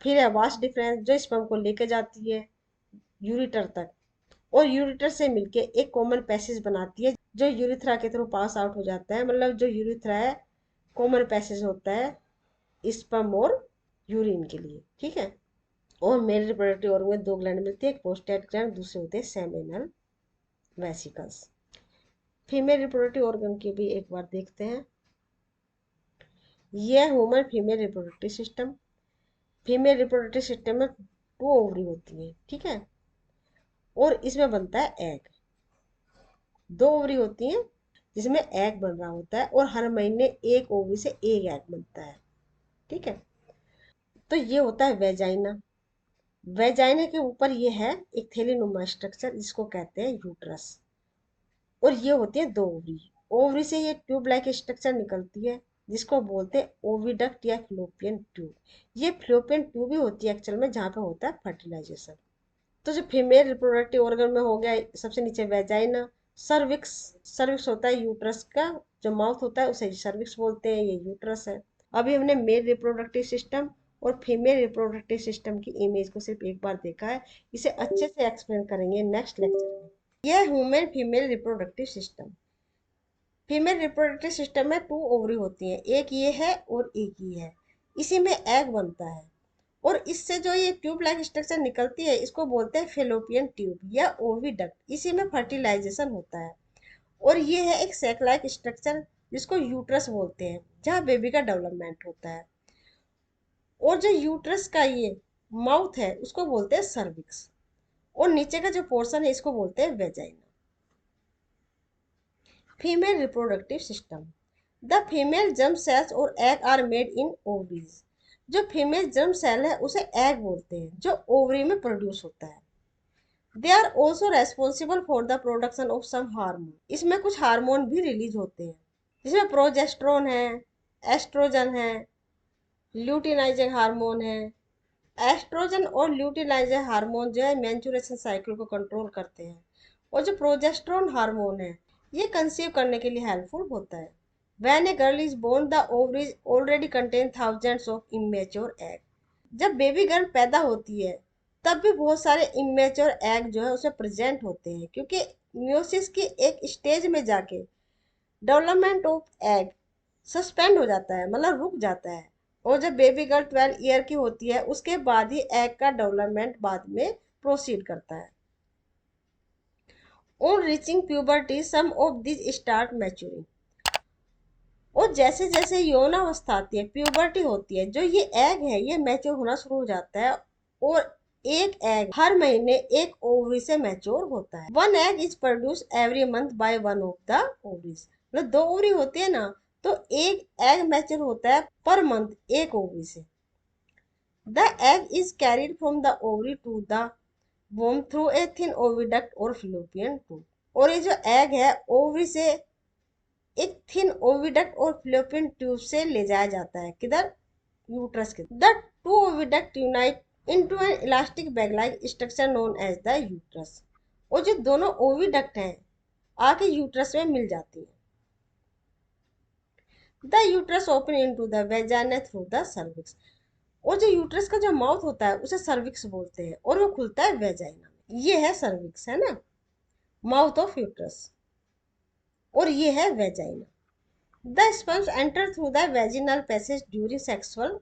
फिर है वास्ट डिफरेंस जो स्पर्म को लेकर जाती है यूरिटर तक और यूरिटर से मिलके एक कॉमन पैसेज बनाती है जो यूरिथ्रा के थ्रू पास आउट हो जाता है. मतलब जो यूरिथ्रा है कॉमन पैसेज होता है स्पर्म और यूरिन के लिए. ठीक है. और मेल रिप्रोडक्टिव ऑर्गन में 2 ग्लैंड मिलती है, एक प्रोस्टेट ग्लैंड, दूसरे होते हैं seminal vesicles. Female reproductive organ की भी एक बार देखते हैं. यह human female reproductive system. Female reproductive system में 2 ओवरी होती है. ठीक है. और इसमें बनता है एग. 2 ओवरी होती हैं जिसमें एग बन रहा होता है और हर महीने एक ओवरी से एक एग बनता है. ठीक है. तो ये होता है वेजाइना. वेजाइना के ऊपर ये है एक थैलीनुमा स्ट्रक्चर जिसको कहते हैं यूट्रस. और ये होती है 2 ओवरी. ओवरी से ये ट्यूब लाइक स्ट्रक्चर निकलती है जिसको बोलते हैं ओविडक्ट या फ्लोपियन ट्यूब. ये फ्लोपियन ट्यूब ही होती है एक्चुअल में जहाँ पे होता है फर्टिलाइजेशन. तो जो फीमेल रिप्रोडक्टिव ऑर्गन में हो गया सबसे नीचे वेजाइना. सर्विक्स. सर्विक्स होता है यूट्रस का जो माउथ होता है उसे सर्विक्स बोलते हैं, ये यूट्रस है. अभी हमने मेल रिप्रोडक्टिव सिस्टम और फीमेल रिप्रोडक्टिव सिस्टम की इमेज को सिर्फ एक बार देखा है. इसे अच्छे से एक्सप्लेन करेंगे नेक्स्ट लेक्चर में. यह human female reproductive system. Female reproductive system में 2 ओवरी होती हैं, एक ये है और एक ये है. इसी में एग बनता है और इससे जो ये ट्यूब लाइक स्ट्रक्चर निकलती है इसको बोलते हैं फेलोपियन ट्यूब या ओविडक्ट. इसी में फर्टिलाइजेशन होता है. और ये है एक सैक लाइक स्ट्रक्चर जिसको यूट्रस बोलते हैं जहाँ बेबी का डेवलपमेंट होता है. और जो यूट्रस का ये माउथ है उसको बोलते हैं सर्विक्स. और नीचे का जो पोर्शन है इसको बोलते हैं vagina. Female reproductive system. The female germ cells और egg are made in ovaries. जो फीमेल जर्म सेल है उसे एग बोलते हैं, जो ओवरी में प्रोड्यूस होता है। They are also responsible for the production of some hormone. इसमें कुछ हार्मोन भी रिलीज होते हैं, जिसमें प्रोजेस्ट्रोन है, एस्ट्रोजन है, ल्यूटिनाइजिंग हार्मोन है। एस्ट्रोजन और ल्यूटिनाइजिंग हार्मोन जो है मेंस्ट्रुएशन साइकिल को कंट्रोल करते हैं, और जो प्रोजेस्ट्रोन हार्मोन है ये कंसीव करने के लिए हेल्पफुल होता है। When a girl is born the ovaries already contain thousands of immature egg. जब बेबी गर्ल पैदा होती है तब भी बहुत सारे इमेच्योर एग जो है उसे प्रेजेंट होते हैं, क्योंकि म्यूसिस की एक स्टेज में जाके डेवलपमेंट ऑफ एग सस्पेंड हो जाता है, मतलब रुक जाता है। और जब बेबी गर्ल 12 ईयर की होती है उसके बाद ही एग का डेवलपमेंट बाद में प्रोसीड करता है। On reaching puberty some of this start maturing. और जैसे जैसे यौनावस्था आती है, प्यूबर्टी होती है, जो ये एग है ये मैच्योर होना शुरू हो जाता है। और एक एग हर महीने एक ओवरी से मैच्योर होता है। One egg is produce every month by one of the ovaries. मतलब दो ओवरी होती है ना, तो एक एग मैच्योर होता है पर मंथ एक ओवरी से। The egg is carried from the ovary to the womb through a thin oviduct और फ्लोपियन ट्यूब। और ये जो एग है ओवरी से एक थिन ओविडक्ट और फ्लोपियन ट्यूब से ले जाया जाता है, किधर, यूट्रस के। The two oviduct unite into an elastic bag like structure known as the uterus. और जो दोनों ओविडक्ट हैं आके यूट्रस में मिल जाती है। The uterus open into the vagina through the cervix. और जो यूट्रस का जो माउथ होता है उसे सर्विक्स बोलते हैं, और वो खुलता है वेजाइना में। ये है सर्विक्स, है ना, माउथ ऑफ यूट्रस, और ये है vagina. The sperms enter through the vaginal passage during sexual